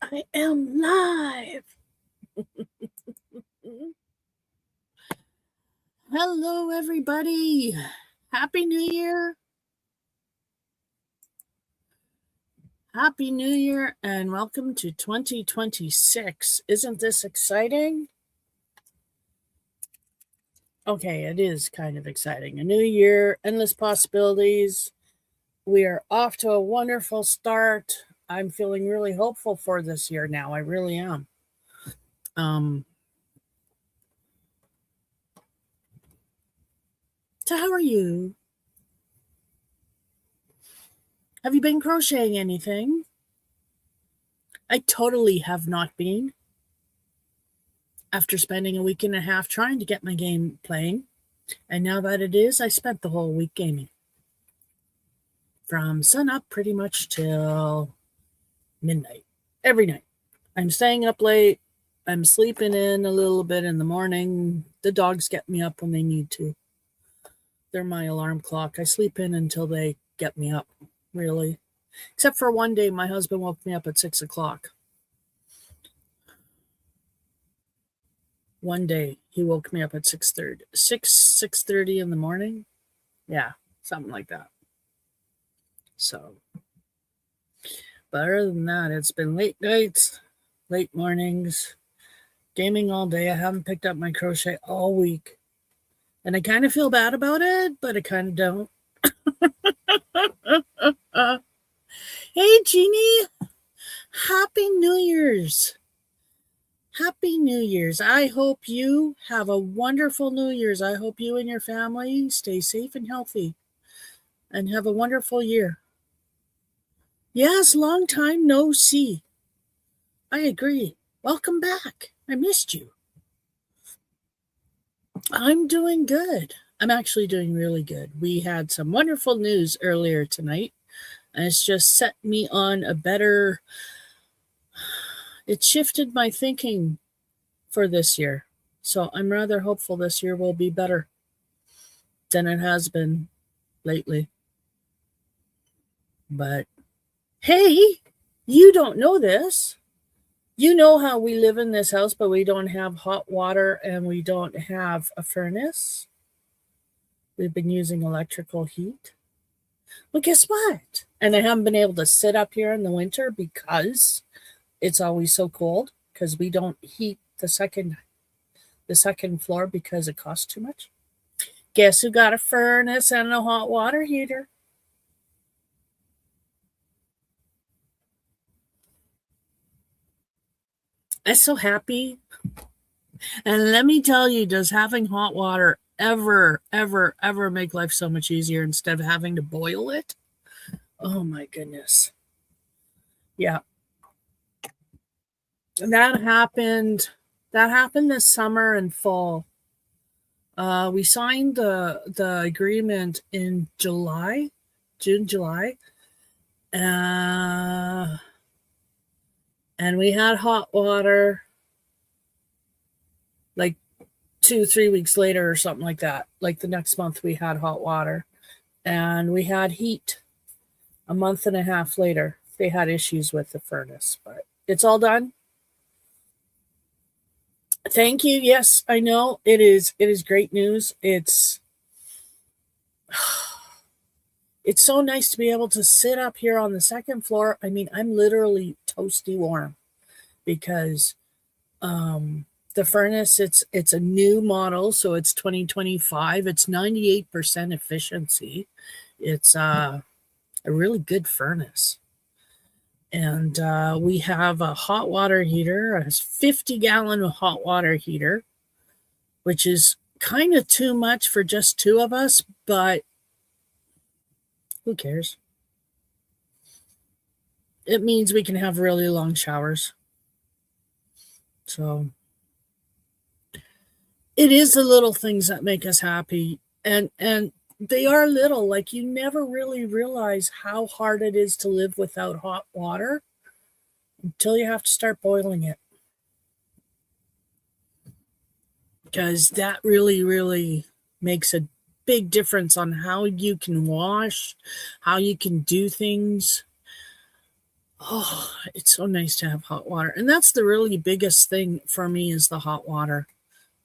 I am live. Hello, everybody. Happy New Year. Happy New Year and welcome to 2026. Isn't this exciting? Okay, it is kind of exciting. A new year, endless possibilities. We are off to a wonderful start. I'm feeling really hopeful for this year now. I really am. So how are you? Have you been crocheting anything? I totally have not been. After spending a week and a half trying to get my game playing, and now that it is, I spent the whole week gaming. From sun up pretty much till midnight. Every night. I'm staying up late. I'm sleeping in a little bit in the morning. The dogs get me up when they need to. They're my alarm clock. I sleep in until they get me up, really. Except for one day, my husband woke me up at 6 o'clock. One day, he woke me up at 6:30. 6:30 in the morning? Yeah, something like that. So, but other than that, it's been late nights, late mornings, gaming all day. I haven't picked up my crochet all week. And I kind of feel bad about it, but I kind of don't. Hey, Jeannie. Happy New Year's. Happy New Year's. I hope you have a wonderful New Year's. I hope you and your family stay safe and healthy and have a wonderful year. Yes, long time no see. I agree. Welcome back. I missed you. I'm doing good. I'm actually doing really good. We had some wonderful news earlier tonight, and it's just set me on a better. It shifted my thinking for this year. So I'm rather hopeful this year will be better than it has been lately. But hey, you don't know this. You know how we live in this house, but we don't have hot water and we don't have a furnace. We've been using electrical heat. Well, guess what? And I haven't been able to sit up here in the winter because it's always so cold because we don't heat the second floor because it costs too much. Guess who got a furnace and a hot water heater? I'm so happy. And let me tell you, does having hot water ever make life so much easier instead of having to boil it? Oh my goodness. Yeah. And that happened this summer and fall. We signed the agreement in June, July. And we had hot water like 2-3 weeks later or something like that. Like the next month we had hot water, and we had heat a month and a half later. They had issues with the furnace, but it's all done. Thank you. Yes, I know it is great news. It's so nice to be able to sit up here on the second floor. I mean, I'm literally toasty warm because the furnace, it's a new model, so it's 2025. It's 98% efficiency. It's a really good furnace. And we have a hot water heater, a 50-gallon hot water heater, which is kind of too much for just two of us, but who cares? It means we can have really long showers. So it is the little things that make us happy. And they are little. Like, you never really realize how hard it is to live without hot water until you have to start boiling it. Because that really makes a big difference on how you can wash, how you can do things. Oh, it's so nice to have hot water. And that's the really biggest thing for me is the hot water.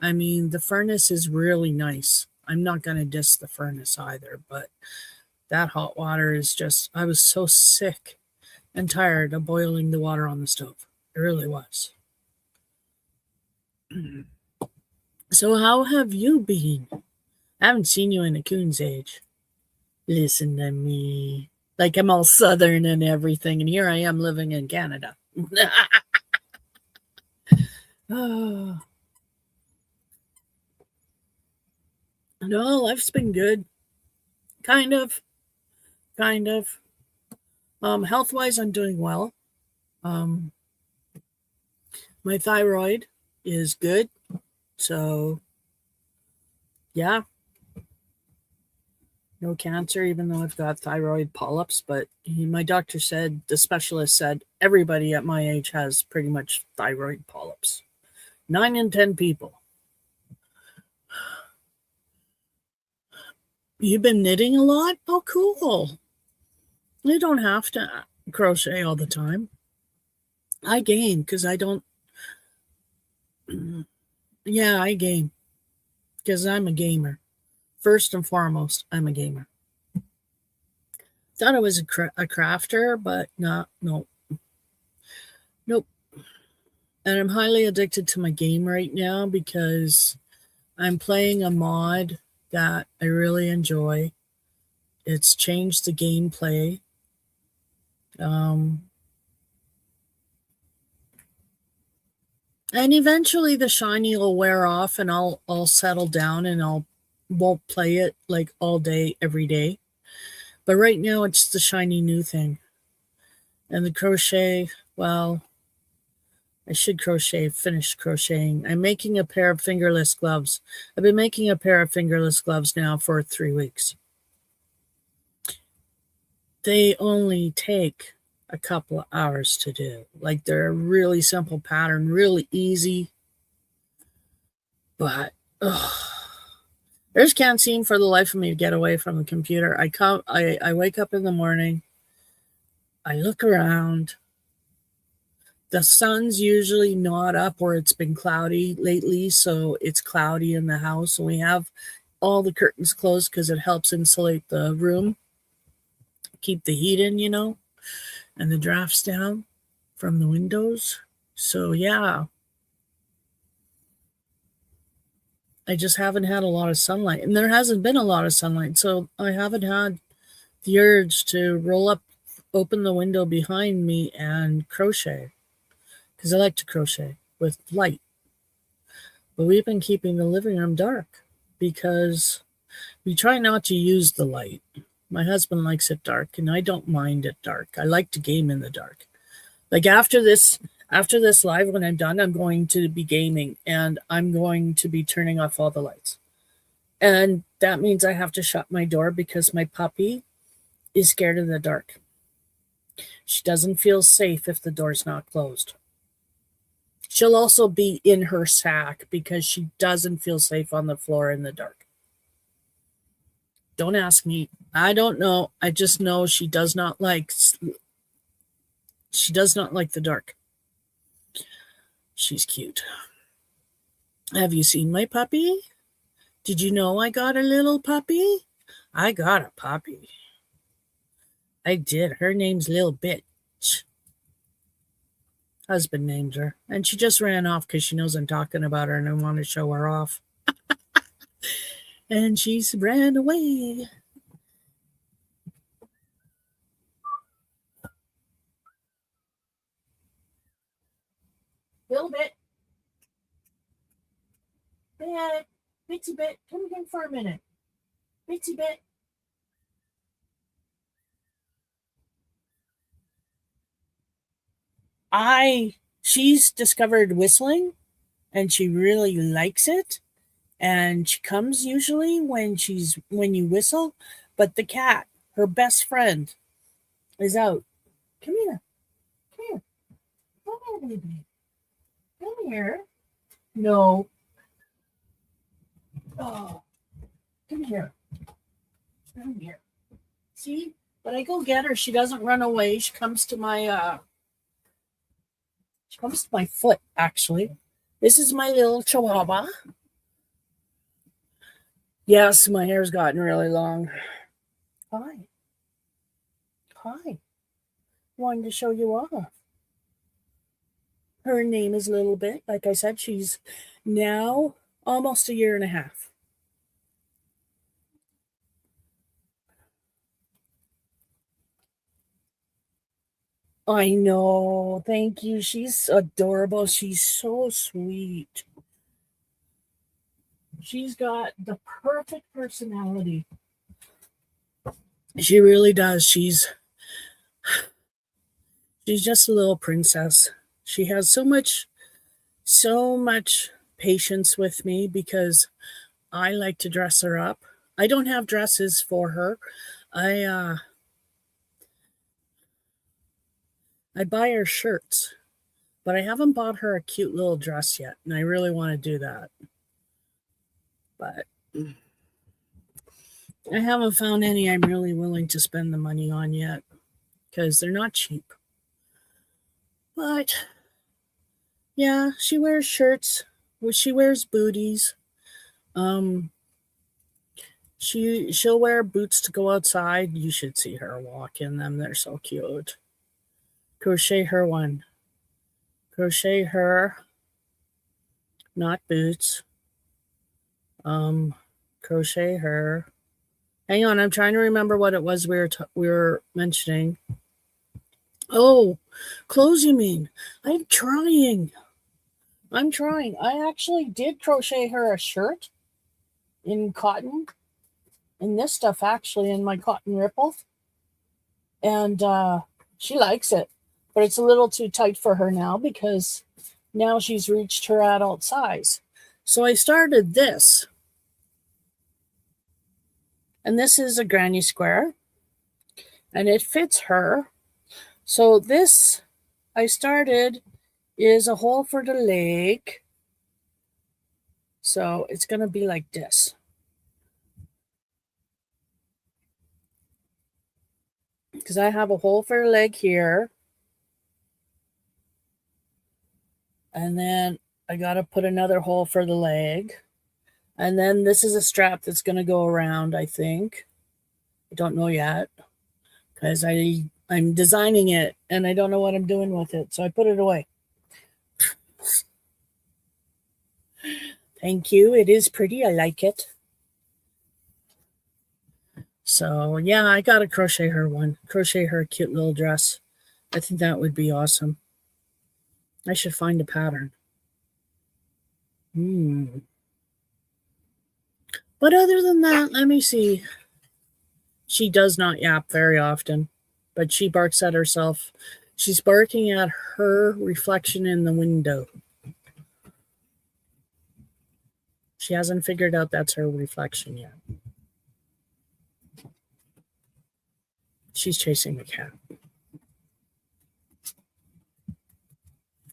I mean, the furnace is really nice. I'm not going to diss the furnace either, but that hot water is just, I was so sick and tired of boiling the water on the stove. It really was. So, how have you been? I haven't seen you in a coon's age. Listen to me. Like I'm all southern and everything, and here I am living in Canada. Oh, no, life's been good. Kind of, kind of. Health wise, I'm doing well. Um, my thyroid is good. So, yeah, no cancer, even though I've got thyroid polyps. But my doctor said, the specialist said, everybody at my age has pretty much thyroid polyps. 9 in 10 people. You've been knitting a lot? Oh, cool. You don't have to crochet all the time. I game because I don't. Yeah, I game because I'm a gamer. First and foremost, I'm a gamer. Thought I was a crafter, but not. No, nope. And I'm highly addicted to my game right now because I'm playing a mod that I really enjoy. It's changed the gameplay. Um, and eventually the shiny will wear off and I'll settle down and I'll won't play it like all day every day. But right now it's the shiny new thing. And the crochet, well, I should finish crocheting. I'm making a pair of fingerless gloves. I've been making a pair of fingerless gloves now for 3 weeks. They only take a couple of hours to do. Like they're a really simple pattern, really easy. But ugh, I just can't seem for the life of me to get away from the computer. I wake up in the morning, I look around. The sun's usually not up or it's been cloudy lately, so it's cloudy in the house. And we have all the curtains closed because it helps insulate the room, keep the heat in, and the drafts down from the windows. So, yeah, I just haven't had a lot of sunlight. And there hasn't been a lot of sunlight. So, I haven't had the urge to roll up, open the window behind me, and crochet because I like to crochet with light. But we've been keeping the living room dark because we try not to use the light. My husband likes it dark, and I don't mind it dark. I like to game in the dark. Like after this live, when I'm done, I'm going to be gaming, and I'm going to be turning off all the lights. And that means I have to shut my door because my puppy is scared of the dark. She doesn't feel safe if the door's not closed. She'll also be in her sack because she doesn't feel safe on the floor in the dark. Don't ask me. I don't know. I just know she does not like the dark. She's cute. Have you seen my puppy? Did you know I got a little puppy? I got a puppy. I did. Her name's Lil Bitch. Husband named her. And she just ran off because she knows I'm talking about her and I want to show her off. And she's ran away. Little bit. Bit. Bitsy bit. Come here for a minute. Bitsy bit. She's discovered whistling and she really likes it. And she comes usually when you whistle. But the cat, her best friend, is out. Come here. Come here. Come here, baby. Come here. No. Oh, come here. Come here. See? But I go get her. She doesn't run away. She comes to my foot, actually. This is my little chihuahua. Yes, my hair's gotten really long. Hi. Hi. Wanted to show you off. Her name is Little Bit. Like I said, she's now almost a year and a half. I know. Thank you. She's adorable. She's so sweet. She's got the perfect personality. She really does. She's just a little princess. She has so much patience with me because I like to dress her up. I don't have dresses for her. I I buy her shirts, but I haven't bought her a cute little dress yet, and I really want to do that. But I haven't found any I'm really willing to spend the money on yet because they're not cheap. But yeah, she wears shirts. She wears booties. Um, she'll wear boots to go outside. You should see her walk in them. They're so cute. Crochet her one. Crochet her, not boots. Crochet her. Hang on, I'm trying to remember what it was we were mentioning. Oh, clothes, you mean? I'm trying. I actually did crochet her a shirt in cotton, in this stuff actually, in my cotton ripple, and she likes it, but it's a little too tight for her now because now she's reached her adult size. So I started this, and this is a granny square, and it fits her. So this I started is a hole for the leg. So it's going to be like this. Because I have a hole for the leg here. And then I got to put another hole for the leg. And then this is a strap that's going to go around, I think. I don't know yet because I'm designing it and I don't know what I'm doing with it. So I put it away. Thank you. It is pretty. I like it. So yeah, I got to crochet her one. Crochet her a cute little dress. I think that would be awesome. I should find a pattern. But other than that, let me see. She does not yap very often, but she barks at herself. She's barking at her reflection in the window. She hasn't figured out that's her reflection yet. She's chasing the cat.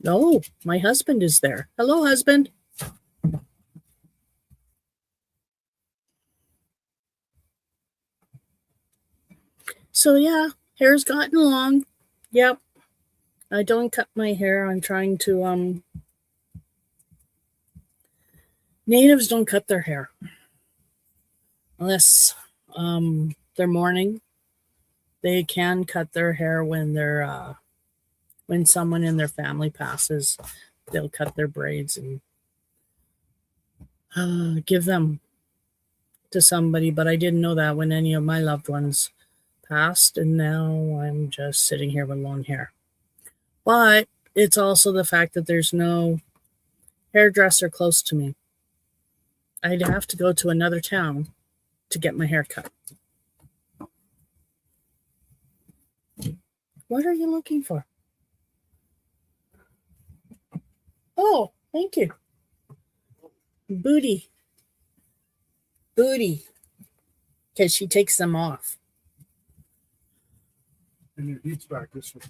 Oh, my husband is there. Hello, husband. So yeah, hair's gotten long. Yep. I don't cut my hair. I'm trying to natives don't cut their hair unless they're mourning. They can cut their hair when someone in their family passes. They'll cut their braids and give them to somebody, but I didn't know that when any of my loved ones passed, and now I'm just sitting here with long hair. But it's also the fact that there's no hairdresser close to me. I'd have to go to another town to get my hair cut. What are you looking for? Oh, thank you. Booty. Because she takes them off. And your heat's back this way.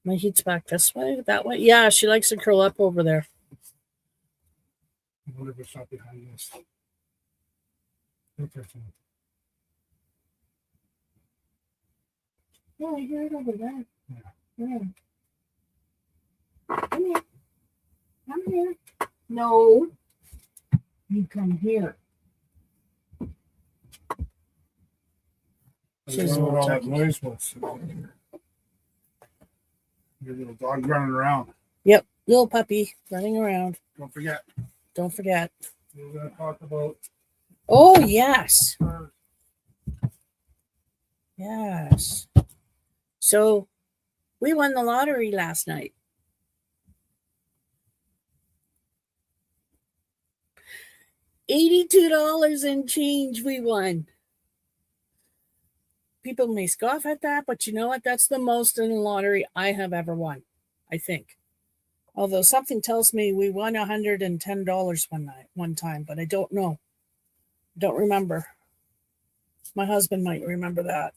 My heat's back this way? That way? Yeah, she likes to curl up over there. I wonder if it's not behind this. Okay, fine. Oh, I hear it over there. Yeah. Come here. Come here. No. You come here. I She's don't a know what little all that turkey. noise was. Your little dog running around. Yep, little puppy running around. Don't forget. Don't forget. We're going to talk about Oh, yes. birds. Yes. So we won the lottery last night. $82 and change we won. People may scoff at that, but you know what? That's the most in the lottery I have ever won, I think. Although something tells me we won $110 one time, but I don't know. Don't remember. My husband might remember that.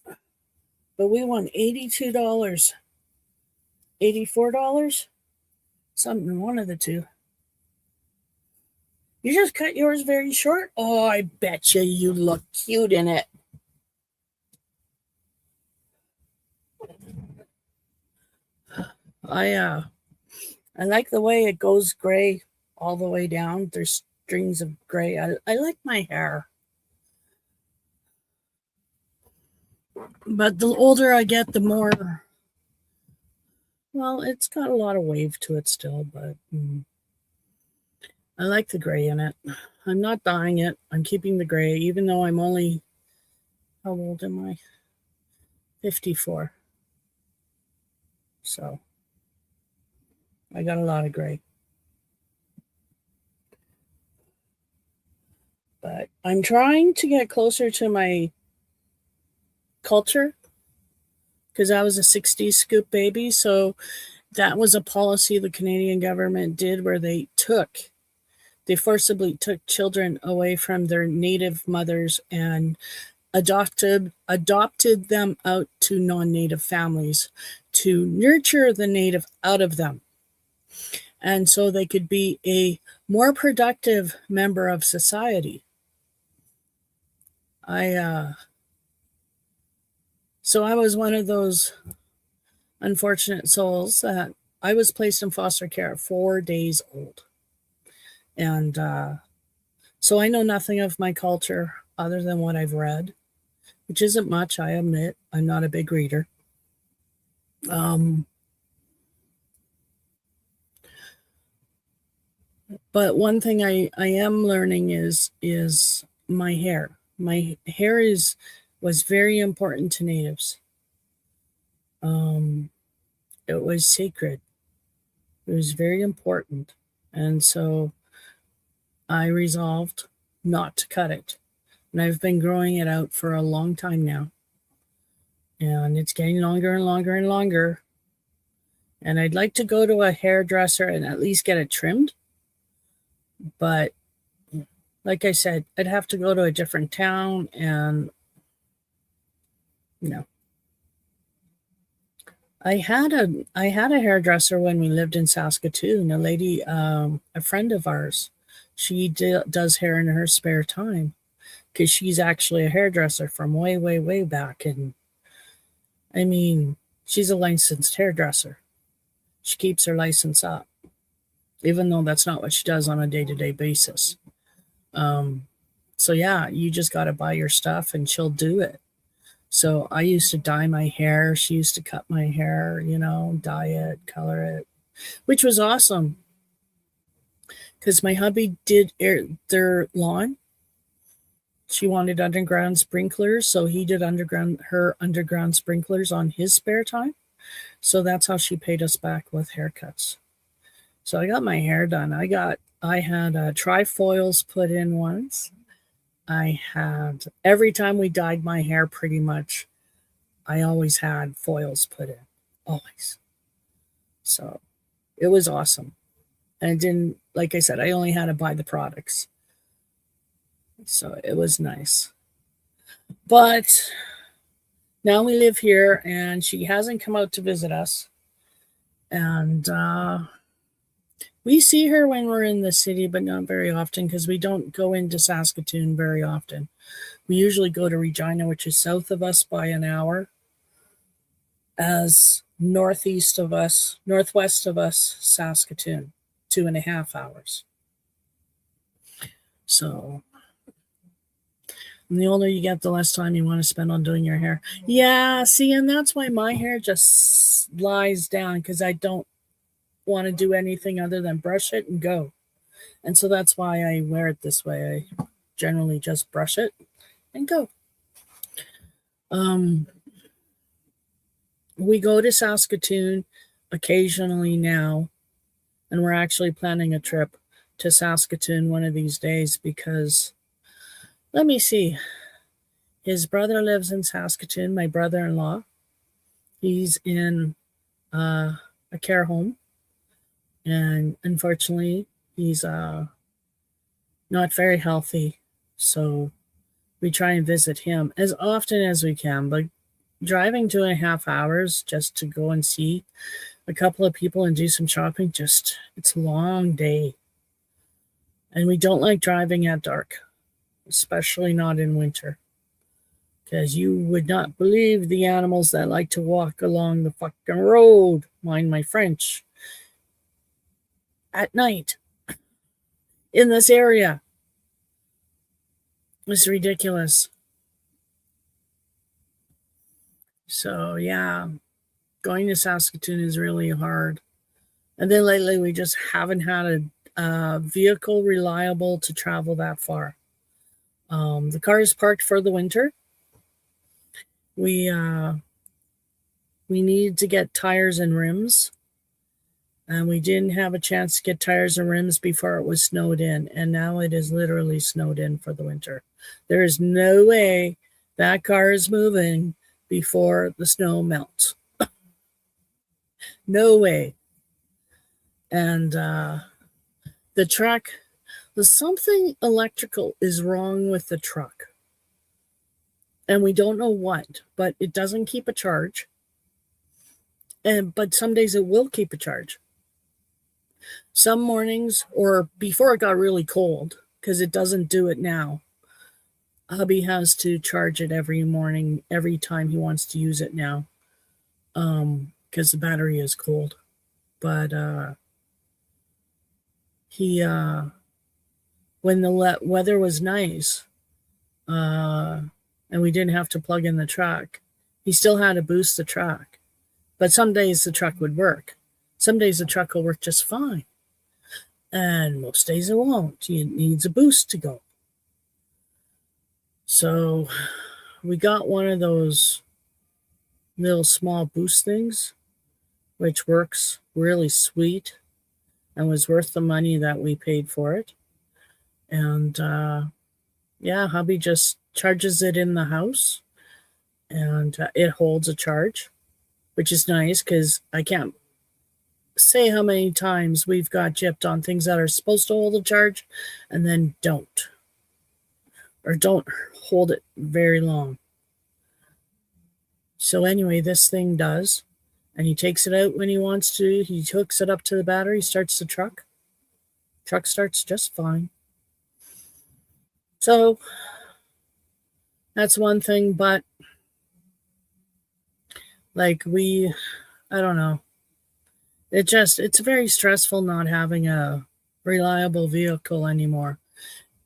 But we won $82. $84? Something, one of the two. You just cut yours very short? Oh, I bet you look cute in it. I like the way it goes gray all the way down. There's strings of gray. I like my hair. But the older I get, the more, well, it's got a lot of wave to it still, but I like the gray in it. I'm not dyeing it. I'm keeping the gray, even though I'm only, how old am I? 54. So I got a lot of gray. But I'm trying to get closer to my culture because I was a 60s scoop baby. So that was a policy the Canadian government did where they forcibly took children away from their native mothers and adopted them out to non-native families to nurture the native out of them. And so they could be a more productive member of society. So I was one of those unfortunate souls that I was placed in foster care at 4 days old. And so I know nothing of my culture other than what I've read, which isn't much, I admit. I'm not a big reader. But one thing I am learning is my hair. My hair was very important to natives. It was sacred. It was very important. And so I resolved not to cut it. And I've been growing it out for a long time now. And it's getting longer and longer and longer. And I'd like to go to a hairdresser and at least get it trimmed. But like I said, I'd have to go to a different town and no. I had a hairdresser when we lived in Saskatoon, a lady, a friend of ours. She does hair in her spare time because she's actually a hairdresser from way, way, way back. And I mean, she's a licensed hairdresser. She keeps her license up, even though that's not what she does on a day-to-day basis. So yeah, you just got to buy your stuff and she'll do it. So I used to dye my hair. She used to cut my hair, dye it, color it, which was awesome. Because my hubby did their lawn. She wanted underground sprinklers, so he did her underground sprinklers on his spare time. So that's how she paid us back with haircuts. So I got my hair done. I had trifoils put in once. I had, every time we dyed my hair pretty much, I always had foils put in. Always. So it was awesome. And it didn't, like I said, I only had to buy the products. So it was nice. But now we live here and she hasn't come out to visit us. And we see her when we're in the city, but not very often because we don't go into Saskatoon very often. We usually go to Regina, which is south of us by an hour. as northwest of us, Saskatoon, 2.5 hours. So, and the older you get, the less time you want to spend on doing your hair. Yeah, see, and that's why my hair just lies down, because I don't want to do anything other than brush it and go. And so that's why I wear it this way. I generally just brush it and go. We go to Saskatoon occasionally now, and we're actually planning a trip to Saskatoon one of these days because, let me see, his brother lives in Saskatoon, my brother-in-law. He's in a care home, and unfortunately, he's not very healthy. So we try and visit him as often as we can, but driving 2.5 hours just to go and see a couple of people and do some shopping, just, it's a long day. And we don't like driving at dark, especially not in winter, because you would not believe the animals that like to walk along the fucking road, mind my French, at night in this area. It's ridiculous. So yeah, going to Saskatoon is really hard. And then lately we just haven't had a vehicle reliable to travel that far. The car is parked for the winter. We need to get tires and rims, and we didn't have a chance to get tires and rims before it was snowed in, and now it is literally snowed in for the winter. There is no way that car is moving before the snow melts. No way. And the truck, there's something electrical is wrong with the truck. And we don't know what, but it doesn't keep a charge. But some days it will keep a charge. Some mornings, or before it got really cold, because it doesn't do it now, hubby has to charge it every morning, every time he wants to use it now, because the battery is cold. But he, when the weather was nice, and we didn't have to plug in the truck, he still had to boost the truck. But some days the truck would work. Some days the truck will work just fine. And most days it won't. It needs a boost to go. So we got one of those little small boost things, which works really sweet and was worth the money that we paid for it. And yeah, hubby just charges it in the house, and it holds a charge, which is nice because I can't say how many times we've got gypped on things that are supposed to hold a charge and then don't, or don't hold it very long. So anyway, this thing does, and he takes it out when he wants to. He hooks it up to the battery, starts the truck. Truck starts just fine. So that's one thing, but like I don't know. It's very stressful not having a reliable vehicle anymore.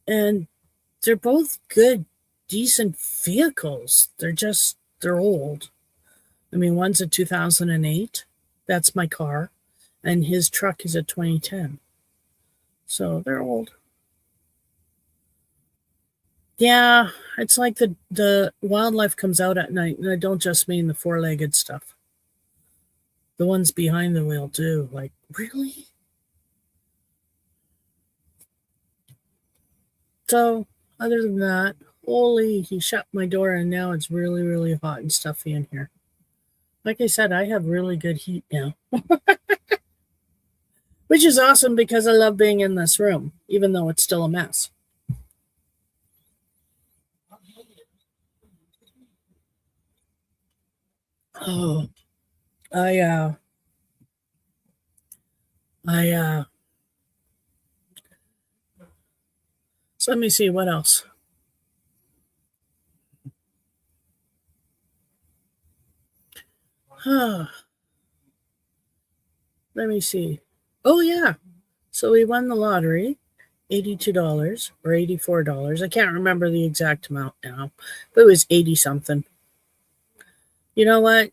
And they're both good, decent vehicles. They're old. I mean, one's a 2008. That's my car. And his truck is a 2010. So they're old. Yeah, it's like the wildlife comes out at night. And I don't just mean the four-legged stuff. The ones behind the wheel too. Like, really? So, other than that, holy, he shut my door and now it's really, really hot and stuffy in here. Like I said, I have really good heat now. Which is awesome because I love being in this room, even though it's still a mess. Oh, I, uh, I, so let me see what else. Let me see. Oh, yeah. So we won the lottery, $82 or $84. I can't remember the exact amount now, but it was 80 something. You know what?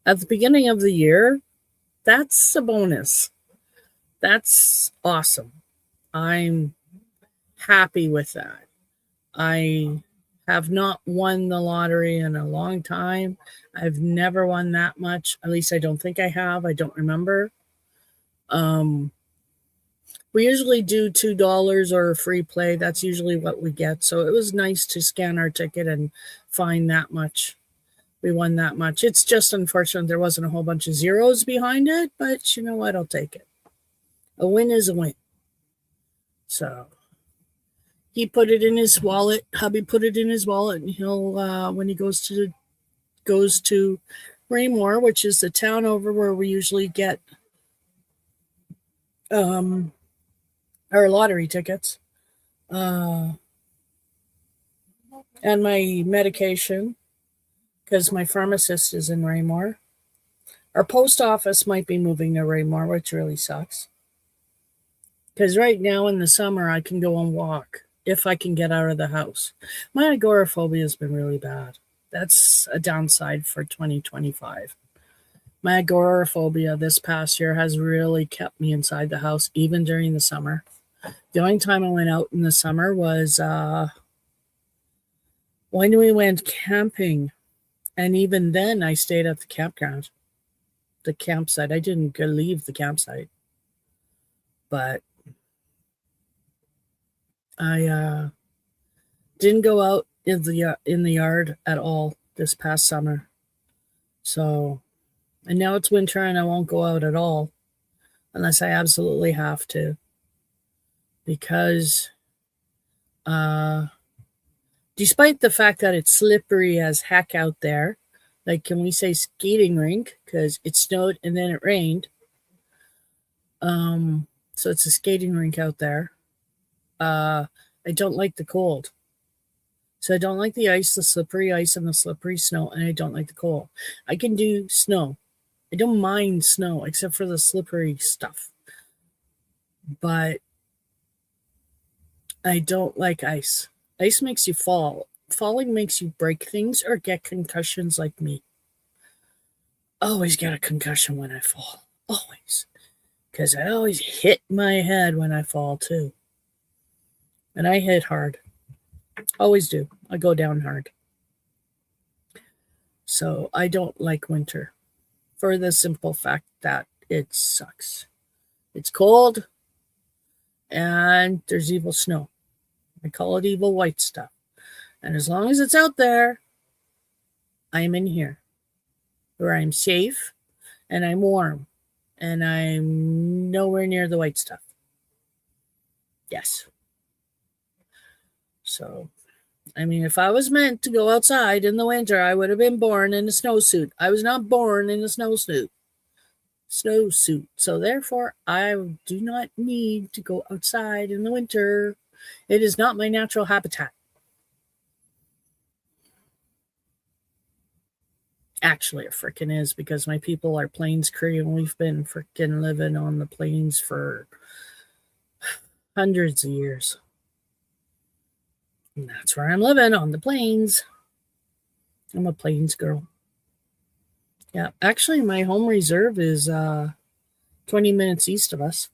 At the beginning of the year, that's a bonus. That's awesome. I'm happy with that. I have not won the lottery in a long time. I've never won that much. At least I don't think I have. I don't remember. Um, we usually do $2 or a free play. That's usually what we get. So it was nice to scan our ticket and find that much. We won that much. It's just unfortunate there wasn't a whole bunch of zeros behind it, but you know what? I'll take it. A win is a win. So he put it in his wallet. Hubby put it in his wallet, and he'll when he goes to Raymore, which is the town over where we usually get our lottery tickets, and my medication, because my pharmacist is in Raymore. Our post office might be moving to Raymore, which really sucks. Because right now in the summer, I can go and walk if I can get out of the house. My agoraphobia has been really bad. That's a downside for 2025. My agoraphobia this past year has really kept me inside the house, even during the summer. The only time I went out in the summer was when we went camping. And even then, I stayed at the campground, the campsite. I didn't go leave the campsite. But I didn't go out in the yard at all this past summer. So, and now it's winter and I won't go out at all unless I absolutely have to. Because despite the fact that it's slippery as heck out there, like, can we say skating rink? Because it snowed and then it rained. So it's a skating rink out there. I don't like the cold. So I don't like the ice, the slippery ice, and the slippery snow, and I don't like the cold. I can do snow. I don't mind snow, except for the slippery stuff. But I don't like ice. Ice makes you fall. Falling makes you break things or get concussions like me. Always get a concussion when I fall. Always. Because I always hit my head when I fall, too. And I hit hard. Always do. I go down hard. So I don't like winter for the simple fact that it sucks. It's cold and there's evil snow. I call it evil white stuff. And as long as it's out there, I'm in here where I'm safe and I'm warm and I'm nowhere near the white stuff. Yes. So, I mean, if I was meant to go outside in the winter, I would have been born in a snowsuit. I was not born in a snowsuit. So therefore, I do not need to go outside in the winter. It is not my natural habitat. Actually, it frickin' is, because my people are Plains Cree and we've been frickin' living on the plains for hundreds of years. And that's where I'm living, on the plains. I'm a plains girl. Yeah, actually, my home reserve is 20 minutes east of us.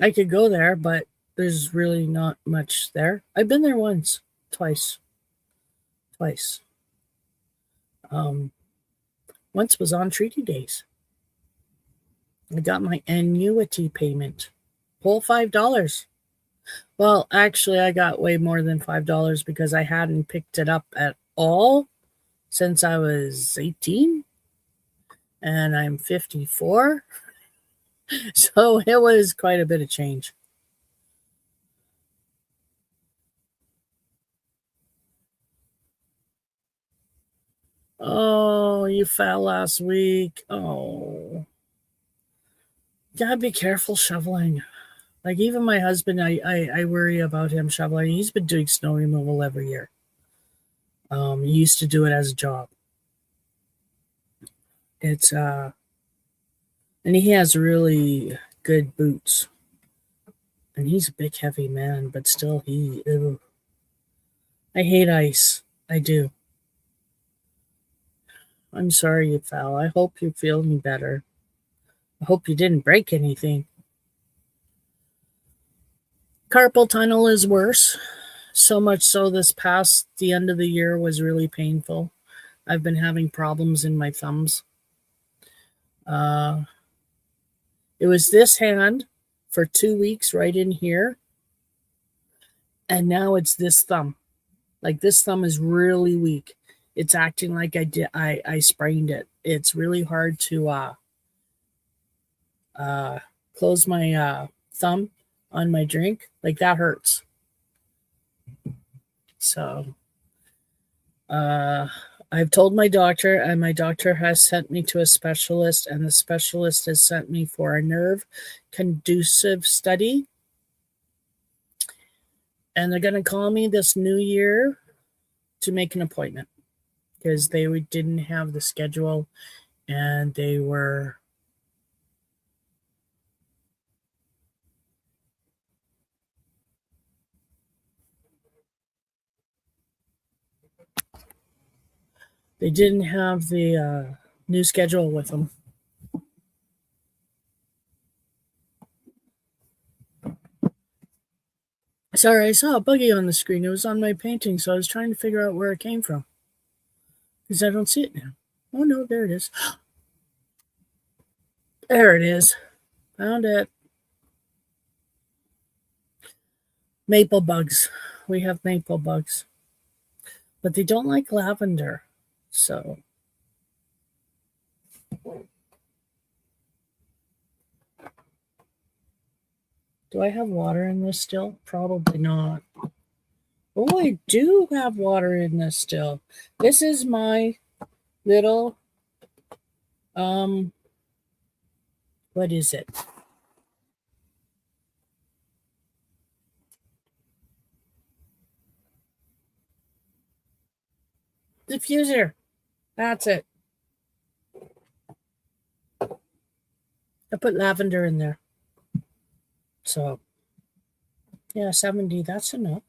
I could go there, but there's really not much there. I've been there once, twice. Once was on treaty days. I got my annuity payment, whole $5. Well, actually, I got way more than $5 because I hadn't picked it up at all since I was 18, and I'm 54. So it was quite a bit of change. Oh, you fell last week. Oh, gotta be careful shoveling. Like, even my husband, I worry about him shoveling. He's been doing snow removal every year. He used to do it as a job. It's and he has really good boots. And he's a big, heavy man, but still, ew. I hate ice. I do. I'm sorry you fell. I hope you're feeling better. I hope you didn't break anything. Carpal tunnel is worse. So much so this past the end of the year was really painful. I've been having problems in my thumbs. Uh, it was this hand for 2 weeks right in here, and now it's this thumb. Like this thumb is really weak. It's acting like I sprained it. It's really hard to uh, close my thumb on my drink. Like that hurts. So I've told my doctor, and my doctor has sent me to a specialist, and the specialist has sent me for a nerve conducive study. And they're going to call me this new year to make an appointment because they didn't have the schedule, and they didn't have the new schedule with them. Sorry, I saw a buggy on the screen. It was on my painting, so I was trying to figure out where it came from because I don't see it now. Oh no, there it is. There it is. Found it. Maple bugs. We have maple bugs, but they don't like lavender. So do I have water in this still? Probably not. Oh, I do have water in this still. This is my little what is it? Diffuser. That's it. I put lavender in there. So yeah, 70, that's enough.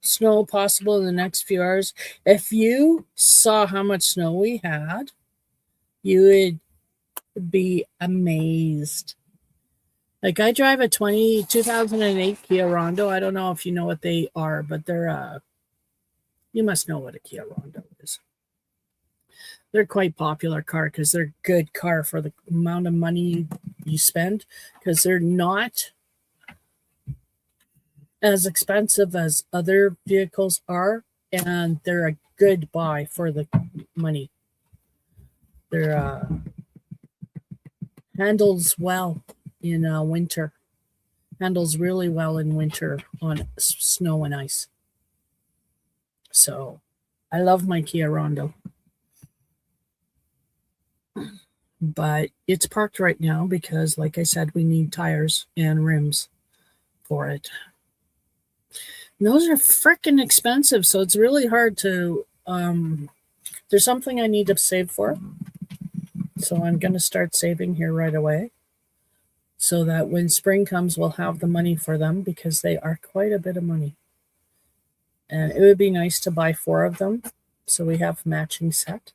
Snow possible in the next few hours. If you saw how much snow we had, you would be amazed. Like I drive a 2008 Kia Rondo. I don't know if you know what they are, but they're you must know what a Kia Rondo is. They're quite popular car because they're a good car for the amount of money you spend because they're not as expensive as other vehicles are, and they're a good buy for the money. They're handles well in winter. Handles really well in winter on snow and ice. So I love my Kia Rondo. But it's parked right now because, like I said, we need tires and rims for it. And those are freaking expensive, so it's really hard to. There's something I need to save for, so I'm going to start saving here right away, so that when spring comes, we'll have the money for them because they are quite a bit of money. And it would be nice to buy 4 of them, so we have matching set.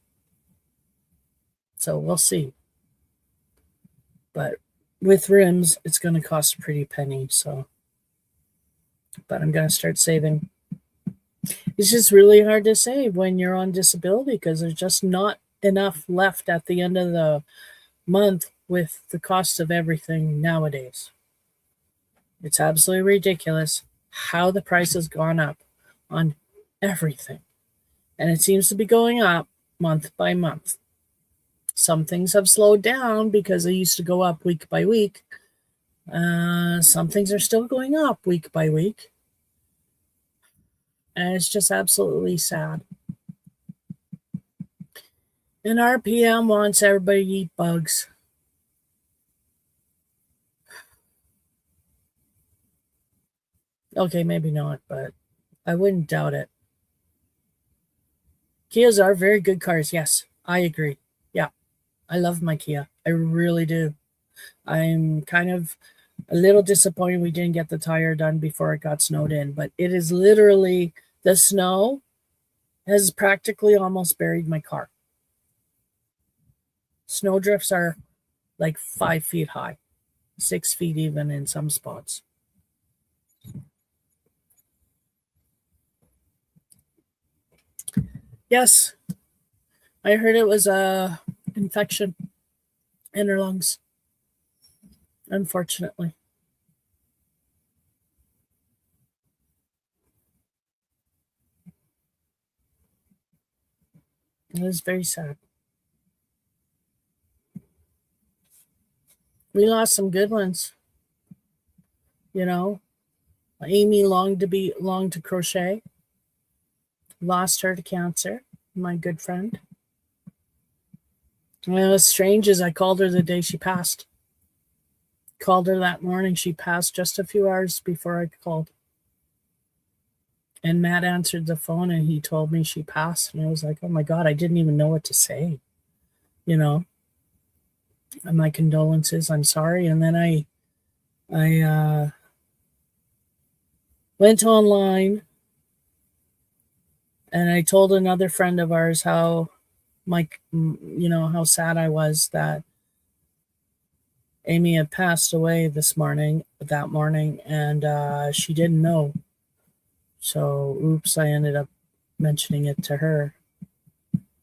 So we'll see. But with rims, it's going to cost a pretty penny. So, but I'm going to start saving. It's just really hard to save when you're on disability because there's just not enough left at the end of the month with the cost of everything nowadays. It's absolutely ridiculous how the price has gone up on everything. And it seems to be going up month by month. Some things have slowed down because they used to go up week by week. Some things are still going up week by week. And it's just absolutely sad. And RPM wants everybody to eat bugs. Okay, maybe not, but I wouldn't doubt it. Kias are very good cars. Yes, I agree. Yeah, I love my Kia. I really do. I'm kind of a little disappointed we didn't get the tire done before it got snowed in, but it is literally the snow has practically almost buried my car. Snow drifts are like 5 feet high, 6 feet even in some spots. Yes, I heard it was a infection in her lungs, unfortunately. It was very sad. We lost some good ones, you know. Amy longed to crochet, lost her to cancer, my good friend. And it was strange as I called her the day she passed. Called her that morning. She passed just a few hours before I called. And Matt answered the phone and he told me she passed. And I was like, oh my God, I didn't even know what to say. You know, and my condolences. I'm sorry. And then I went online and I told another friend of ours how how sad I was that Amy had passed away that morning, and she didn't know. So, oops, I ended up mentioning it to her.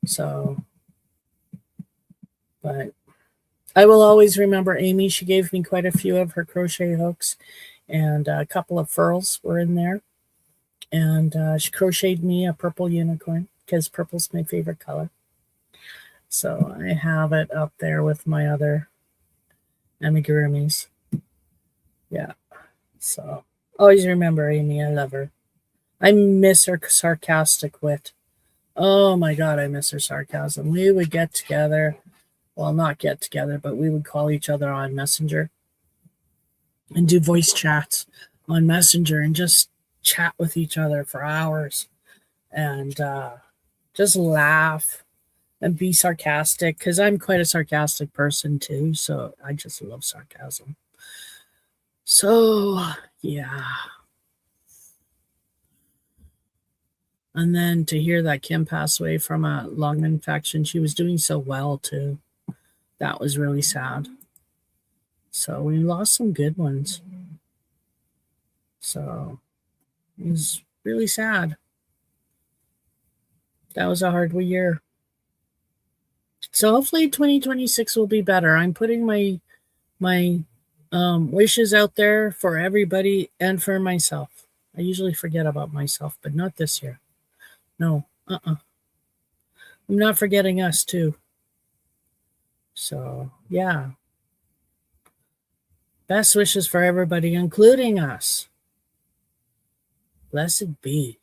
So, but I will always remember Amy. She gave me quite a few of her crochet hooks, and a couple of furls were in there. And she crocheted me a purple unicorn because purple's my favorite color. So I have it up there with my other amigurumis. Yeah. So always remember Amy. I love her. I miss her sarcastic wit. Oh my God, I miss her sarcasm. We would get together. Well, not get together, but we would call each other on Messenger and do voice chats on Messenger and just chat with each other for hours and just laugh and be sarcastic because I'm quite a sarcastic person too. So I just love sarcasm. So, yeah. And then to hear that Kim passed away from a lung infection, she was doing so well too. That was really sad. So we lost some good ones. So it was really sad. That was a hard year. So hopefully 2026 will be better. I'm putting my wishes out there for everybody and for myself. I usually forget about myself, but not this year. No, I'm not forgetting us too. So yeah, best wishes for everybody, including us. Blessed be.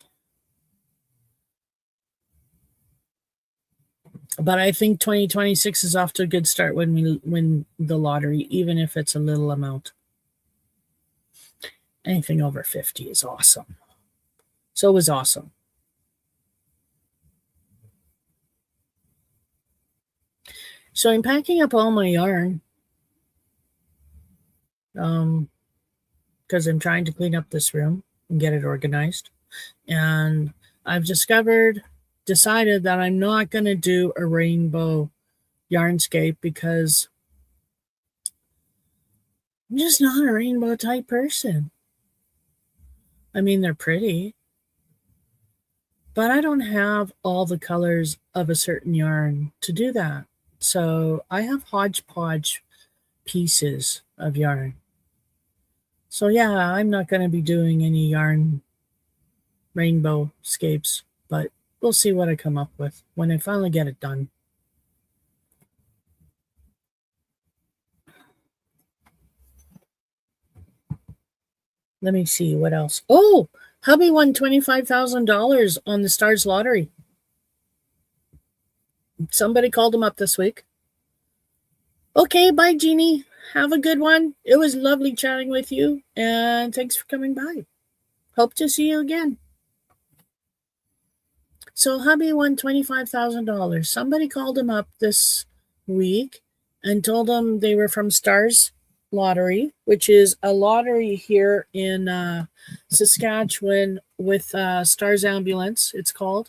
But I think 2026 is off to a good start when we win the lottery, even if it's a little amount. Anything over 50 is awesome. So it was awesome. So I'm packing up all my yarn because I'm trying to clean up this room and get it organized. And I've decided that I'm not going to do a rainbow yarnscape because I'm just not a rainbow type person. I mean, they're pretty, but I don't have all the colors of a certain yarn to do that. So I have hodgepodge pieces of yarn. So yeah, I'm not going to be doing any yarn rainbow scapes, but we'll see what I come up with when I finally get it done. Let me see what else. Oh, hubby won $25,000 on the Stars lottery. Somebody called him up this week. Okay, bye, Jeannie. Have a good one. It was lovely chatting with you, and thanks for coming by. Hope to see you again. So hubby won $25,000. Somebody called him up this week and told him they were from Stars Lottery, which is a lottery here in Saskatchewan with Stars Ambulance, it's called.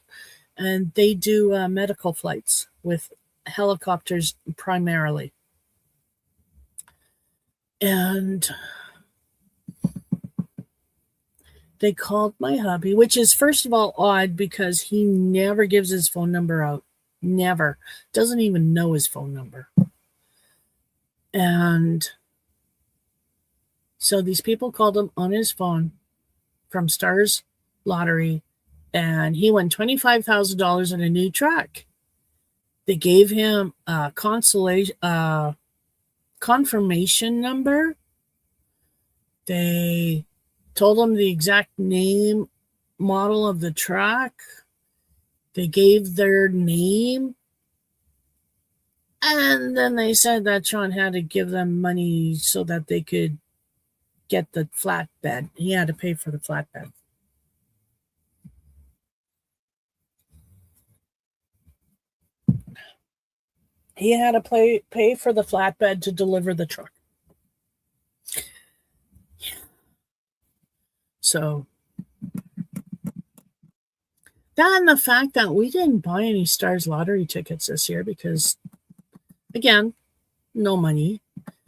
And they do medical flights with helicopters primarily. And they called my hubby, which is, first of all, odd because he never gives his phone number out. Never. Doesn't even know his phone number. And so these people called him on his phone from Stars Lottery, and he won $25,000 in a new truck. They gave him a confirmation number. They told him the exact name, model of the truck. They gave their name. And then they said that Sean had to give them money so that they could get the flatbed. He had to pay for the flatbed. He had to pay for the flatbed to deliver the truck. So that and the fact that we didn't buy any Stars Lottery tickets this year because, again, no money.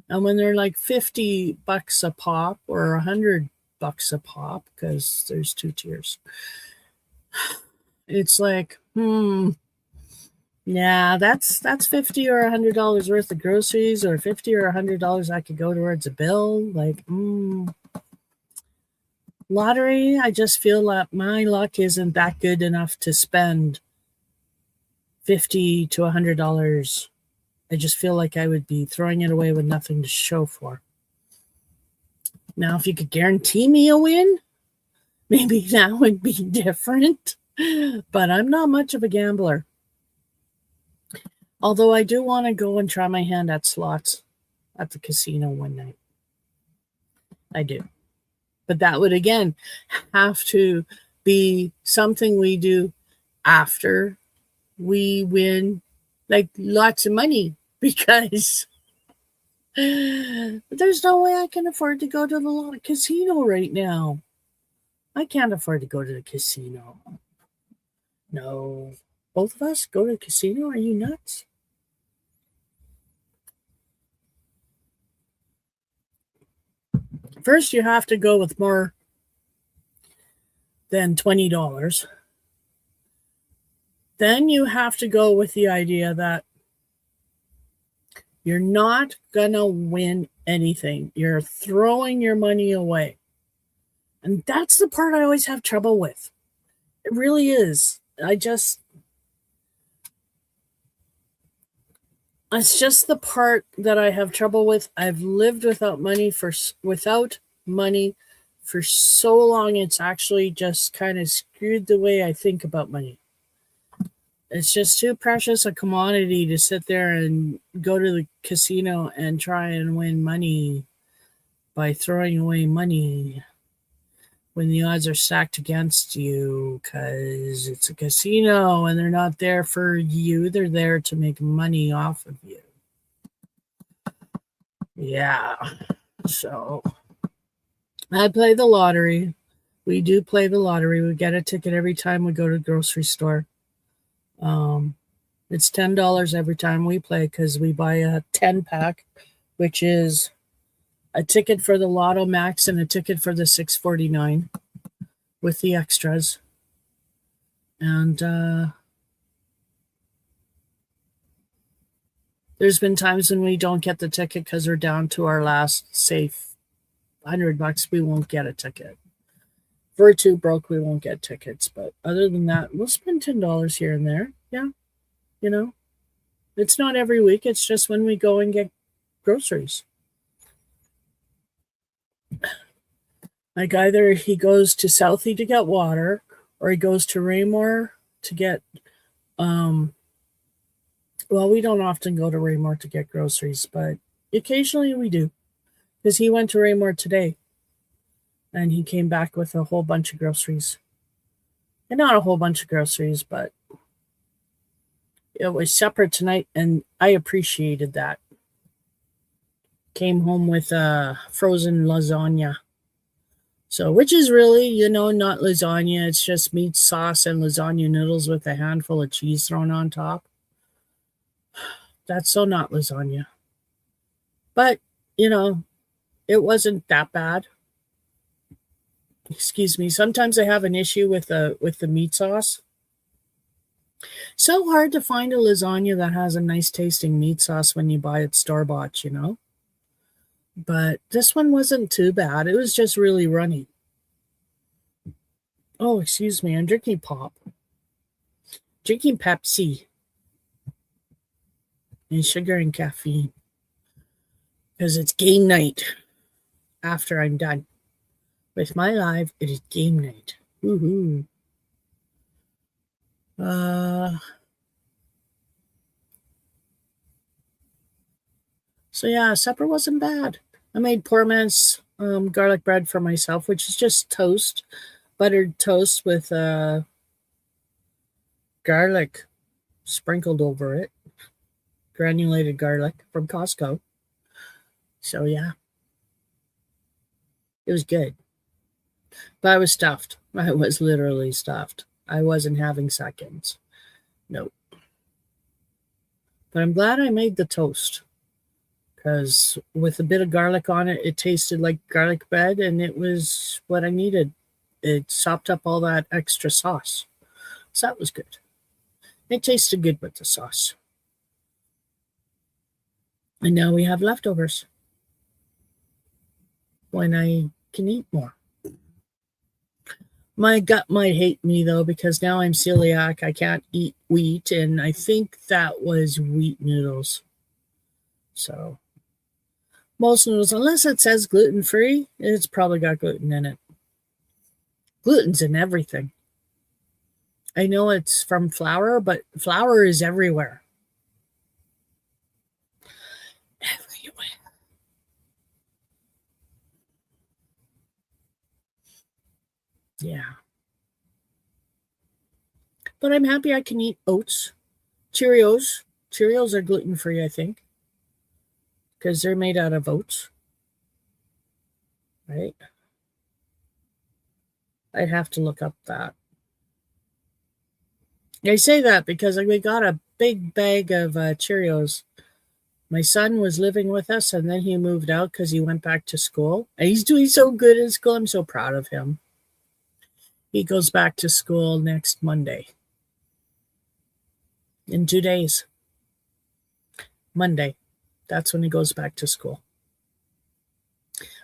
And when they're like $50 a pop or $100 a pop, because there's 2 tiers, it's like, yeah, that's $50 or $100 worth of groceries, or $50 or $100 I could go towards a bill. Like, lottery, I just feel that my luck isn't that good enough to spend $50 to $100. I just feel like I would be throwing it away with nothing to show for. Now, if you could guarantee me a win, maybe that would be different. But I'm not much of a gambler. Although I do want to go and try my hand at slots at the casino one night. I do. But that would, again, have to be something we do after we win, like, lots of money, because there's no way I can afford to go to the casino right now. I can't afford to go to the casino. No. Both of us go to the casino? Are you nuts? First, you have to go with more than $20. Then you have to go with the idea that you're not going to win anything. You're throwing your money away. And that's the part I always have trouble with. It really is. It's just the part that I have trouble with. I've lived without money for so long. It's actually just kind of screwed the way I think about money. It's just too precious a commodity to sit there and go to the casino and try and win money by throwing away money when the odds are stacked against you, because it's a casino and they're not there for you. They're there to make money off of you. Yeah. So I play the lottery. We do play the lottery. We get a ticket every time we go to the grocery store. It's $10 every time we play because we buy a 10-pack, which is a ticket for the Lotto Max and a ticket for the 649 with the extras. And there's been times when we don't get the ticket because we're down to our last safe $100. We won't get a ticket. If we're too broke, we won't get tickets. But other than that, we'll spend $10 here and there. Yeah. You know, it's not every week. It's just when we go and get groceries. Like either he goes to Southie to get water, or he goes to Raymore to get, well, we don't often go to Raymore to get groceries, but occasionally we do. Because he went to Raymore today. And he came back with a whole bunch of groceries. And not a whole bunch of groceries, but it was supper tonight, and I appreciated that. Came home with a frozen lasagna. So, which is really, not lasagna. It's just meat sauce and lasagna noodles with a handful of cheese thrown on top. That's so not lasagna. But, it wasn't that bad. Excuse me. Sometimes I have an issue with the meat sauce. So hard to find a lasagna that has a nice tasting meat sauce when you buy it store-bought, But this one wasn't too bad. It was just really runny. Oh, excuse me. I'm drinking pop. Drinking Pepsi. And sugar and caffeine. Because it's game night. After I'm done with my live, it is game night. Woohoo. So yeah, supper wasn't bad. I made poor man's garlic bread for myself, which is just toast, buttered toast with garlic sprinkled over it, granulated garlic from Costco. So yeah, it was good. But I was stuffed. I was literally stuffed. I wasn't having seconds. Nope. But I'm glad I made the toast. Because with a bit of garlic on it, it tasted like garlic bread, and it was what I needed. It sopped up all that extra sauce. So that was good. It tasted good with the sauce. And now we have leftovers when I can eat more. My gut might hate me, though, because now I'm celiac. I can't eat wheat, and I think that was wheat noodles. So most noodles, unless it says gluten-free, it's probably got gluten in it. Gluten's in everything. I know it's from flour, but flour is everywhere. Everywhere. Yeah. But I'm happy I can eat oats. Cheerios. Cheerios are gluten-free, I think. Because they're made out of oats. Right? I'd have to look up that. I say that because we got a big bag of Cheerios. My son was living with us, and then he moved out because he went back to school. And he's doing so good in school. I'm so proud of him. He goes back to school next Monday. In 2 days. Monday. That's when he goes back to school.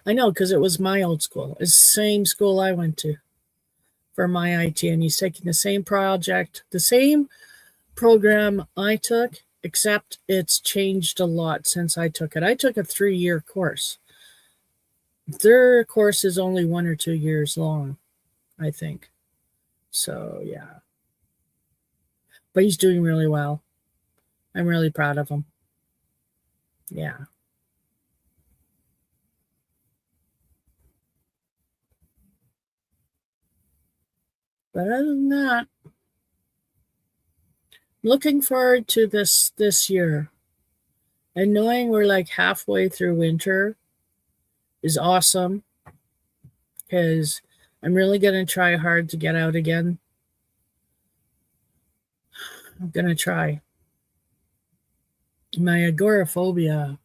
I know, because it was my old school. It's the same school I went to for my IT, and he's taking the same project, the same program I took, except it's changed a lot since I took it. I took a 3-year course. Their course is only 1 or 2 years long, I think. So, yeah. But he's doing really well. I'm really proud of him. Yeah. But other than that, looking forward to this year. And knowing we're like halfway through winter is awesome. Because I'm really going to try hard to get out again. I'm going to try. My agoraphobia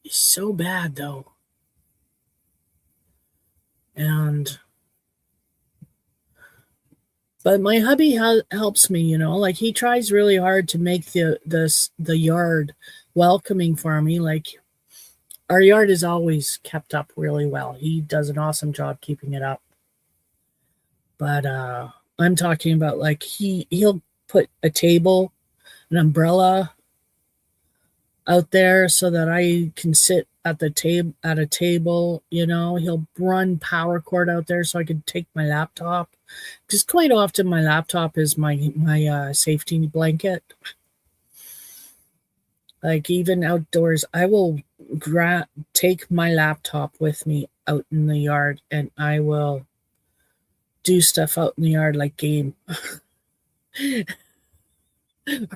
is so bad, though. But my hubby helps me, like he tries really hard to make the yard welcoming for me. Like our yard is always kept up really well. He does an awesome job keeping it up. But I'm talking about like he'll put a table, an umbrella out there so that I can sit at a table, he'll run power cord out there so I can take my laptop. Because quite often my laptop is my safety blanket. Like even outdoors, I will take my laptop with me out in the yard, and I will do stuff out in the yard like game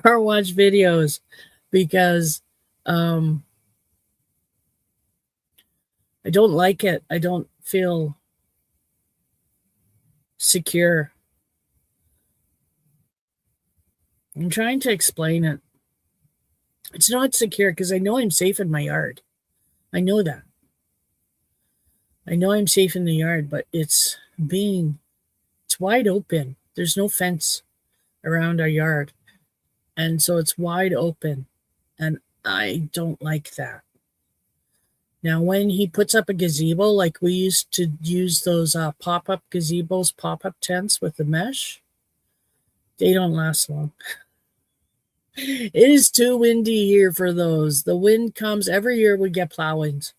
or watch videos because I don't like it. I don't feel secure. I'm trying to explain it. It's not secure because I know I'm safe in my yard. I know that. I know I'm safe in the yard, but it's wide open. There's no fence around our yard. And so it's wide open. And I don't like that. Now, when he puts up a gazebo, like we used to use those pop-up gazebos, pop-up tents with the mesh, they don't last long. It is too windy here for those. The wind comes every year. We get plow winds.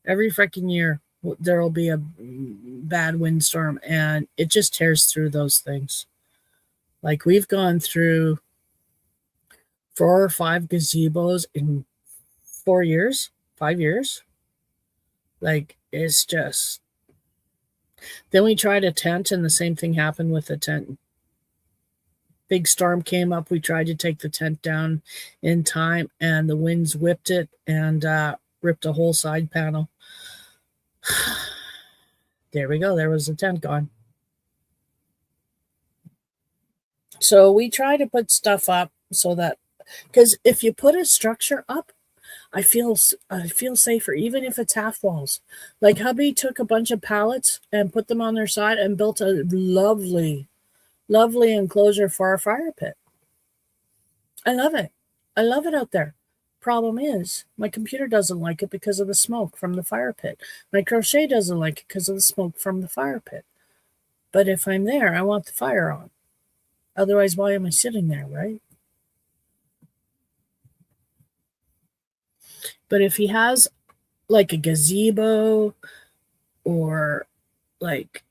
Every freaking year there will be a bad windstorm, and it just tears through those things. Like we've gone through 4 or 5 gazebos in 4 years, 5 years. Like it's just. Then we tried a tent, and the same thing happened with the tent. Big storm came up. We tried to take the tent down in time, and the winds whipped it and ripped a whole side panel. There we go. There was the tent gone. So we try to put stuff up so that, because if you put a structure up, I feel safer, even if it's half walls. Like hubby took a bunch of pallets and put them on their side and built a lovely enclosure for our fire pit. I love it. I love it out there. Problem is, my computer doesn't like it because of the smoke from the fire pit. My crochet doesn't like it because of the smoke from the fire pit. But if I'm there, I want the fire on. Otherwise, why am I sitting there, right? But if he has like a gazebo or like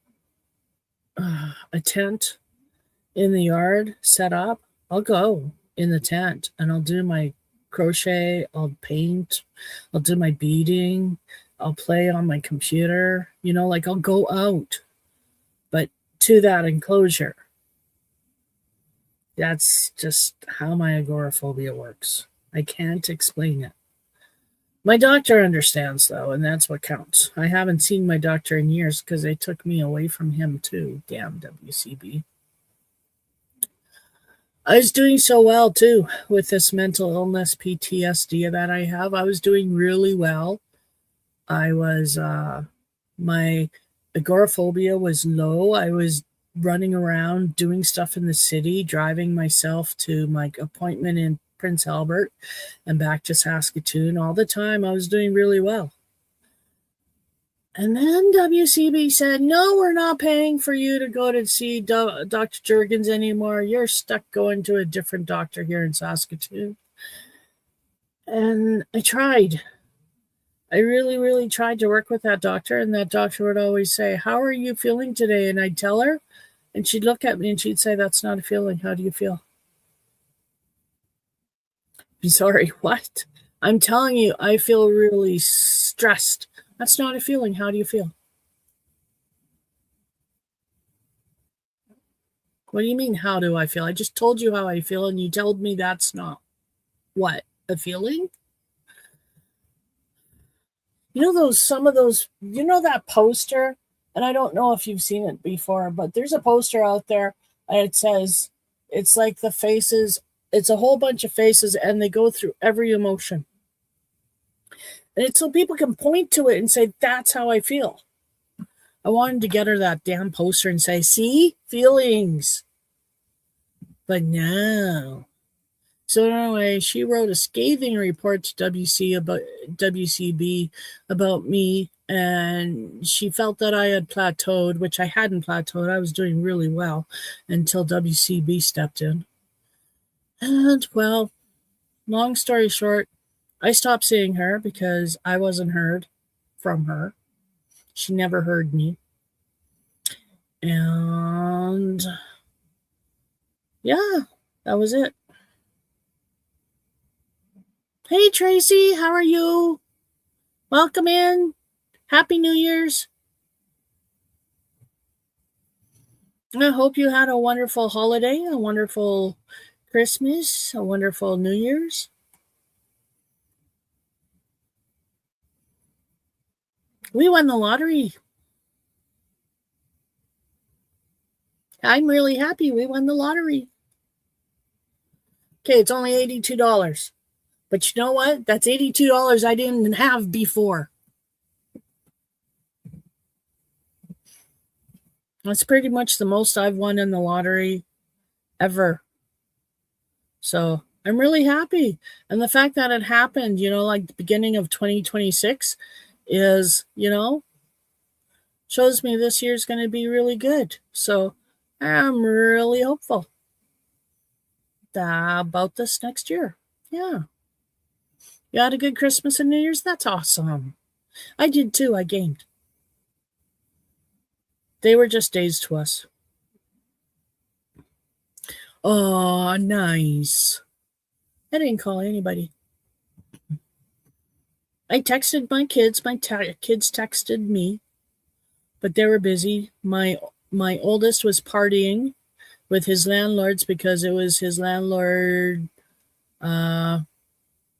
a tent in the yard set up, I'll go in the tent and I'll do my crochet, I'll paint, I'll do my beading, I'll play on my computer, like I'll go out. But to that enclosure, that's just how my agoraphobia works. I can't explain it. My doctor understands, though, and that's what counts. I haven't seen my doctor in years because they took me away from him, too. Damn WCB. I was doing so well, too, with this mental illness PTSD that I have. I was doing really well. I was, my agoraphobia was low. I was running around doing stuff in the city, driving myself to my appointment in Prince Albert and back to Saskatoon all the time. I was doing really well. And then WCB said, no, we're not paying for you to go to see Dr. Juergens anymore. You're stuck going to a different doctor here in Saskatoon. And I tried. I really, really tried to work with that doctor. And that doctor would always say, how are you feeling today? And I'd tell her, and she'd look at me and she'd say, that's not a feeling. How do you feel? I'm sorry, what? I'm telling you, I feel really stressed. That's not a feeling. How do you feel? What do you mean, how do I feel? I just told you how I feel, and you told me that's not what? A feeling? Some of those, that poster, and I don't know if you've seen it before, but there's a poster out there, and it says, it's like the faces, it's a whole bunch of faces, and they go through every emotion. And it's so people can point to it and say, that's how I feel. I wanted to get her that damn poster and say, see, feelings. But no. So anyway, she wrote a scathing report to WCB about me, and she felt that I had plateaued, which I hadn't plateaued. I was doing really well until WCB stepped in. And, well, long story short, I stopped seeing her because I wasn't heard from her. She never heard me. And yeah, that was it. Hey, Tracy, how are you? Welcome in. Happy New Year's. I hope you had a wonderful holiday, a wonderful Christmas, a wonderful New Year's. We won the lottery. I'm really happy we won the lottery. Okay, it's only $82. But you know what? That's $82 I didn't have before. That's pretty much the most I've won in the lottery ever. So I'm really happy. And the fact that it happened, like the beginning of 2026 is, shows me this year's going to be really good. So I'm really hopeful about this next year. Yeah. You had a good Christmas and New Year's? That's awesome. I did too. I gamed. They were just days to us. Oh, nice. I didn't call anybody. I texted my kids. My kids texted me, but they were busy. My oldest was partying with his landlords because it was his landlord,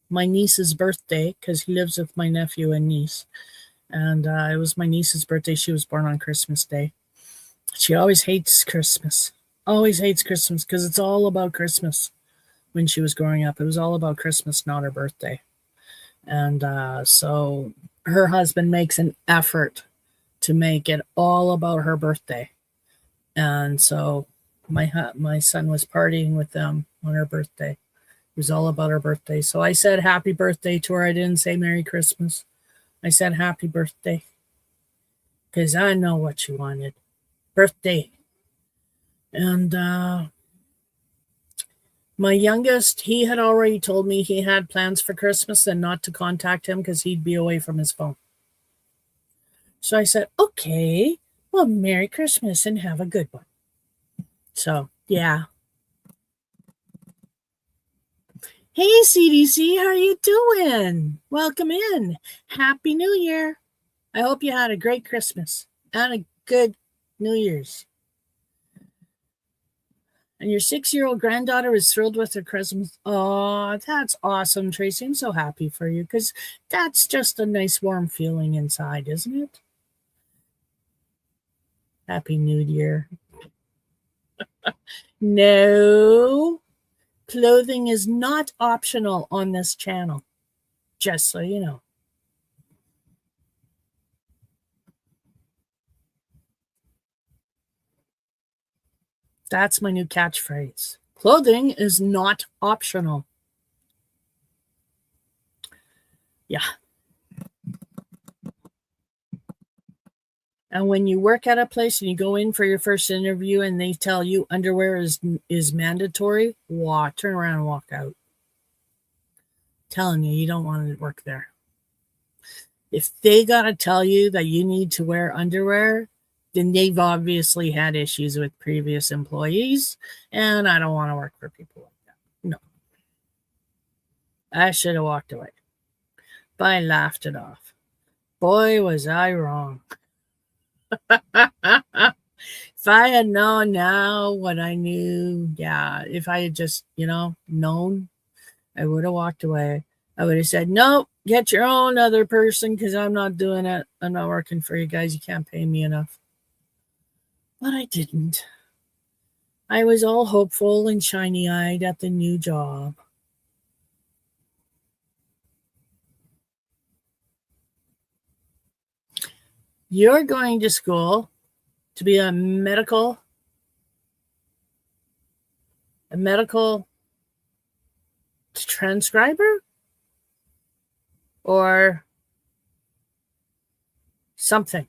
my niece's birthday, because he lives with my nephew and niece. And it was my niece's birthday. She was born on Christmas Day. She always hates Christmas. Always hates Christmas because it's all about Christmas. When she was growing up, it was all about Christmas, not her birthday. And so her husband makes an effort to make it all about her birthday. And so my son was partying with them on her birthday. It was all about her birthday. So I said happy birthday to her. I didn't say Merry Christmas. I said happy birthday because I know what she wanted. Birthday. And my youngest, he had already told me he had plans for Christmas and not to contact him because he'd be away from his phone. So I said, okay, well, Merry Christmas and have a good one. So, yeah. Hey, CDC, how are you doing? Welcome in. Happy New Year. I hope you had a great Christmas and a good New Year's. And your 6-year-old granddaughter is thrilled with her Christmas. Oh, that's awesome, Tracy. I'm so happy for you because that's just a nice warm feeling inside, isn't it? Happy New Year. No, clothing is not optional on this channel, just so you know. That's my new catchphrase. Clothing is not optional. Yeah. And when you work at a place and you go in for your first interview and they tell you underwear is mandatory, turn around and walk out. Telling you don't want to work there. If they got to tell you that you need to wear underwear, then they've obviously had issues with previous employees, and I don't want to work for people like that. No. I should have walked away. But I laughed it off. Boy, was I wrong. If I had known now what I knew, yeah, if I had just, known, I would have walked away. I would have said, nope, get your own other person because I'm not doing it. I'm not working for you guys. You can't pay me enough. But I didn't. I was all hopeful and shiny-eyed at the new job. You're going to school to be a medical transcriber or something.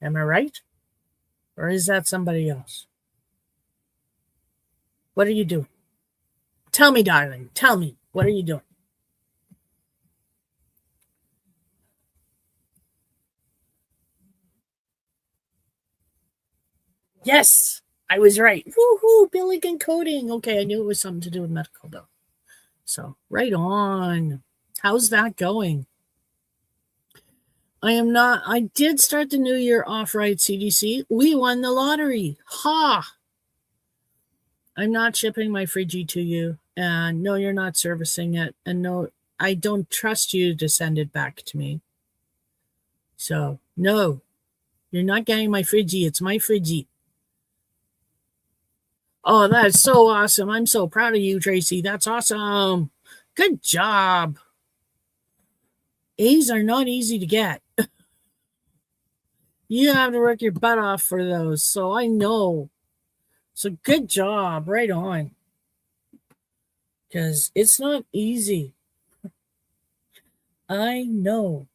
Am I right? Or is that somebody else? What are you doing? Tell me, darling. Tell me. What are you doing? Yes, I was right. Woohoo, billing and coding. Okay, I knew it was something to do with medical, though. So, right on. How's that going? I did start the new year off right, CDC. We won the lottery. Ha! I'm not shipping my Friggy to you. And no, you're not servicing it. And no, I don't trust you to send it back to me. So, no, you're not getting my Friggy. It's my Friggy. Oh, that's so awesome. I'm so proud of you, Tracy. That's awesome. Good job. A's are not easy to get. You have to work your butt off for those. So I know. So good job. Right on. Because it's not easy. I know.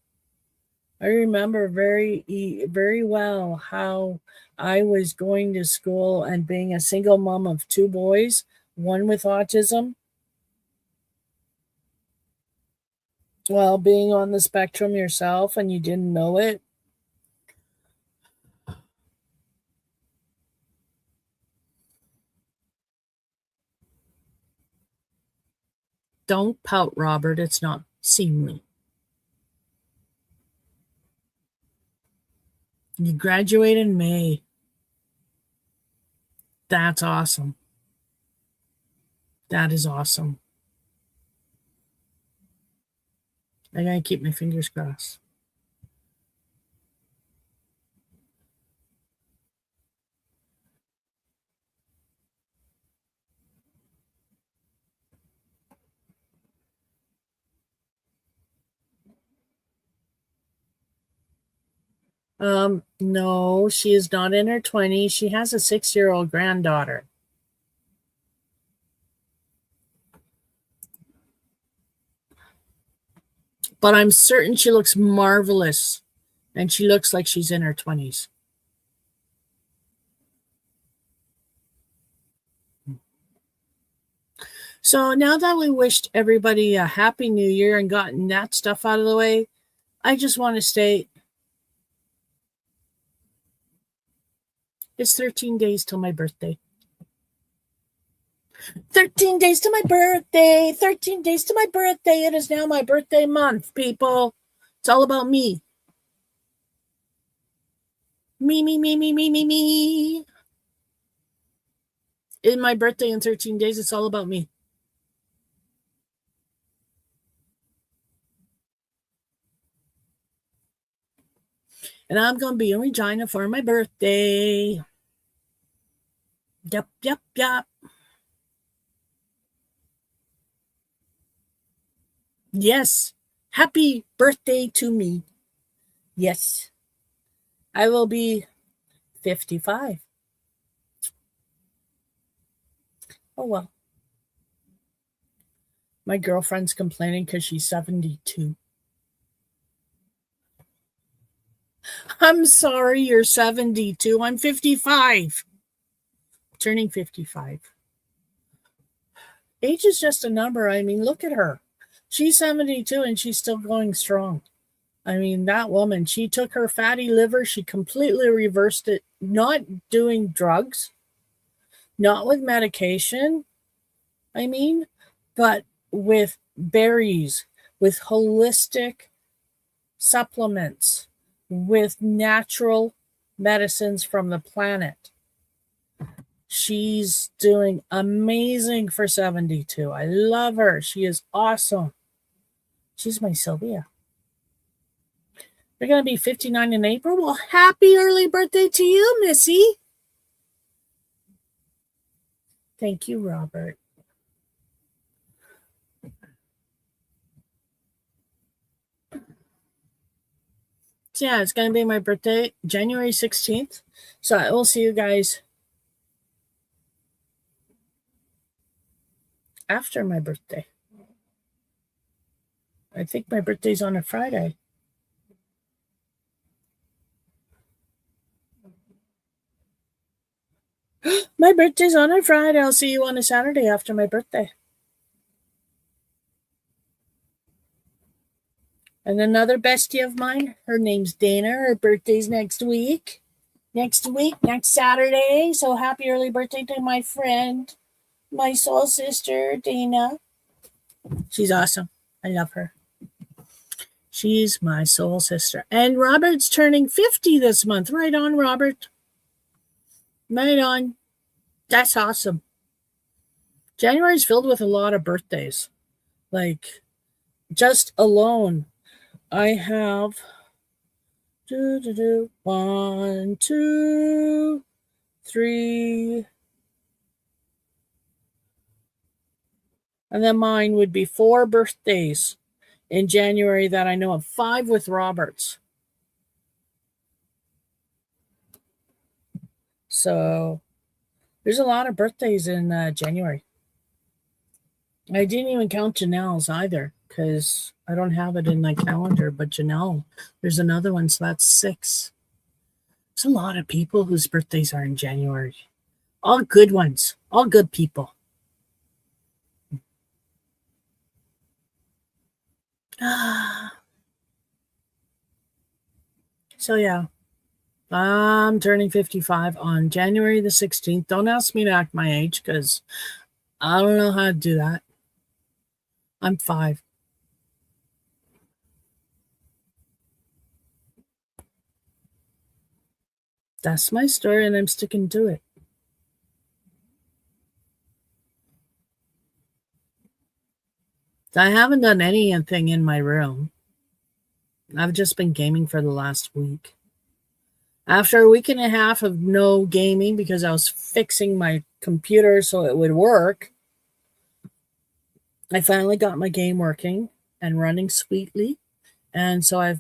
I remember very well how I was going to school and being a single mom of two boys, one with autism. Well, being on the spectrum yourself and you didn't know it. Don't pout, Robert. It's not seemly. You graduate in May. That's awesome. That is awesome. I gotta keep my fingers crossed. No, she is not in her 20s. She has a 6-year-old granddaughter. But I'm certain she looks marvelous. And she looks like she's in her 20s. So now that we wished everybody a happy new year and gotten that stuff out of the way, I just want to state it's 13 days till my birthday. 13 days to my birthday. 13 days to my birthday. It is now my birthday month, people. It's all about me. Me, me, me, me, me, me, me. In my birthday in 13 days, it's all about me. And I'm going to be in Regina for my birthday. Yep, yep, yep. Yes. Happy birthday to me. Yes. I will be 55. Oh, well. My girlfriend's complaining because she's 72. I'm sorry, you're 72. I'm 55. Turning 55. Age is just a number. I mean, look at her. She's 72 and she's still going strong. I mean, that woman, she took her fatty liver, she completely reversed it, not doing drugs, not with medication, I mean, but with berries, with holistic supplements, with natural medicines from the planet. She's doing amazing for 72. I love her. She is awesome. She's my Sylvia. You're going to be 59 in April? Well, happy early birthday to you, Missy. Thank you, Robert. So yeah, it's going to be my birthday, January 16th. So I will see you guys after my birthday. I think my birthday's on a Friday. My birthday's on a Friday. I'll see you on a Saturday after my birthday. And another bestie of mine, her name's Dana. Her birthday's next week. Next Saturday. So happy early birthday to my friend, my soul sister, Dana. She's awesome. I love her. She's my soul sister. And Robert's turning 50 this month. Right on, Robert. Right on. That's awesome. January's filled with a lot of birthdays. Like, just alone, I have 1, 2, 3, and then mine would be 4 birthdays in January that I know of, 5 with Roberts. So there's a lot of birthdays in January. I didn't even count Janelle's either because I don't have it in my calendar, but Janelle, there's another one, so that's 6. There's a lot of people whose birthdays are in January. All good ones, all good people. So yeah, I'm turning 55 on January the 16th. Don't ask me to act my age because I don't know how to do that. I'm 5. That's my story and I'm sticking to it. I haven't done anything in my room. I've just been gaming for the last week. After a week and a half of no gaming because I was fixing my computer so it would work, I finally got my game working and running sweetly. And so I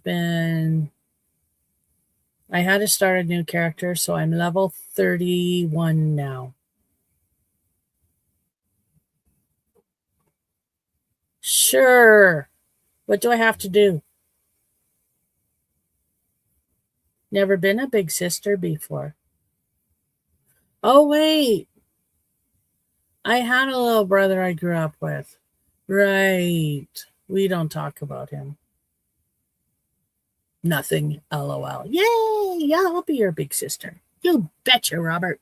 had to start a new character, so I'm level 31 now. Sure. What do I have to do? Never been a big sister before. Oh, wait. I had a little brother I grew up with. Right. We don't talk about him. Nothing. LOL. Yay. Yeah, I'll be your big sister. You betcha, Robert.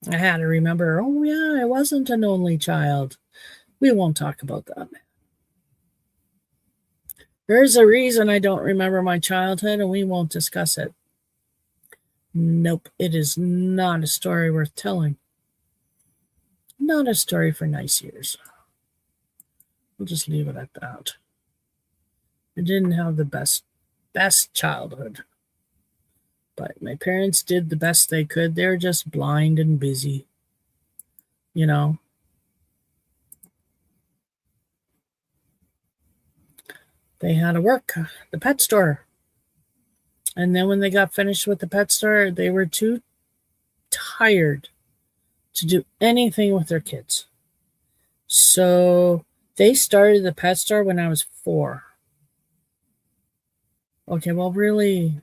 I had to remember, oh, yeah, I wasn't an only child. We won't talk about that. There's a reason I don't remember my childhood, and we won't discuss it. Nope, it is not a story worth telling. Not a story for nice ears. We'll just leave it at that. I didn't have the best childhood. But my parents did the best they could. They were just blind and busy. You know. They had to work the pet store. And then when they got finished with the pet store, they were too tired to do anything with their kids. So they started the pet store when I was 4. Okay, well, really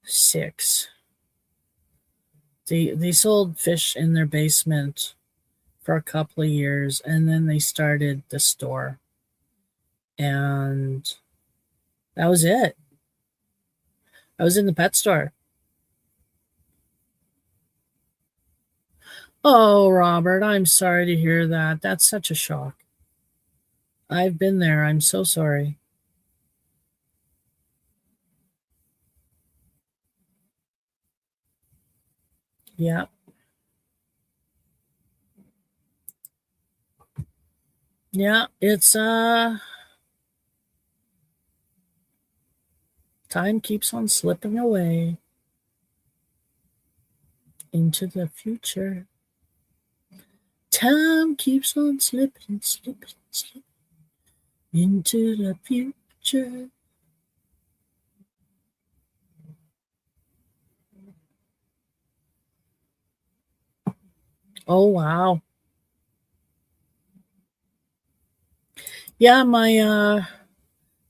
6. They sold fish in their basement for a couple of years, and then they started the store. And that was it. I was in the pet store. Oh, Robert, I'm sorry to hear that. That's such a shock. I've been there. I'm so sorry. Yeah. Yeah, it's time keeps on slipping away into the future. Time keeps on slipping into the future. Oh, wow. Yeah, my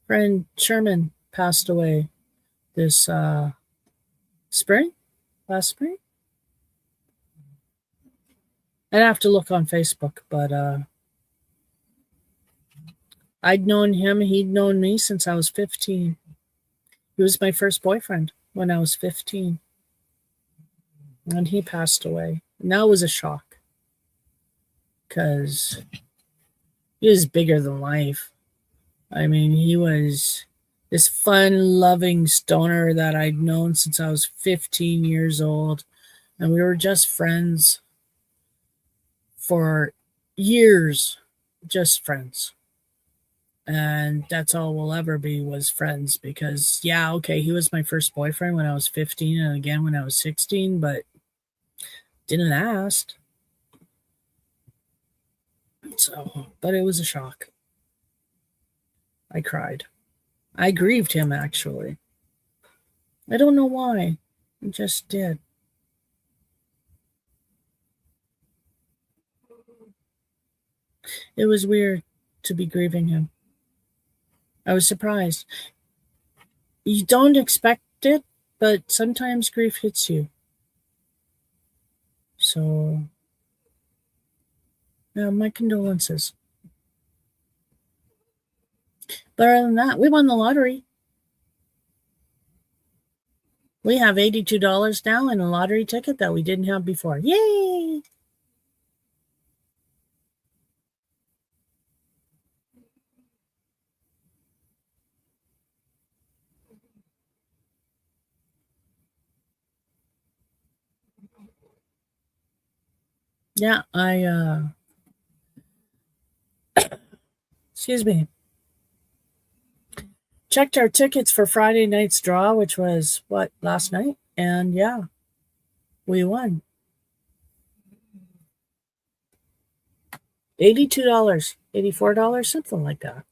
friend Sherman passed away this spring, last spring. I'd have to look on Facebook, but I'd known him, he'd known me since I was 15. He was my first boyfriend. when I was 15. And he passed away. And that was a shock because he was bigger than life. I mean, he was this fun loving stoner that I'd known since I was 15 years old. And we were just friends for years, just friends. And that's all we'll ever be, was friends, because yeah, okay, he was my first boyfriend when I was 15 and again when I was 16, but didn't last. So, but it was a shock. I cried. I grieved him, actually. I don't know why. I just did. It was weird to be grieving him. I was surprised. You don't expect it, but sometimes grief hits you. So, yeah, my condolences. But other than that, we won the lottery. We have $82 now in a lottery ticket that we didn't have before. Yay! Yeah, excuse me, checked our tickets for Friday night's draw, which was last night, and yeah, we won. $82, $84, something like that.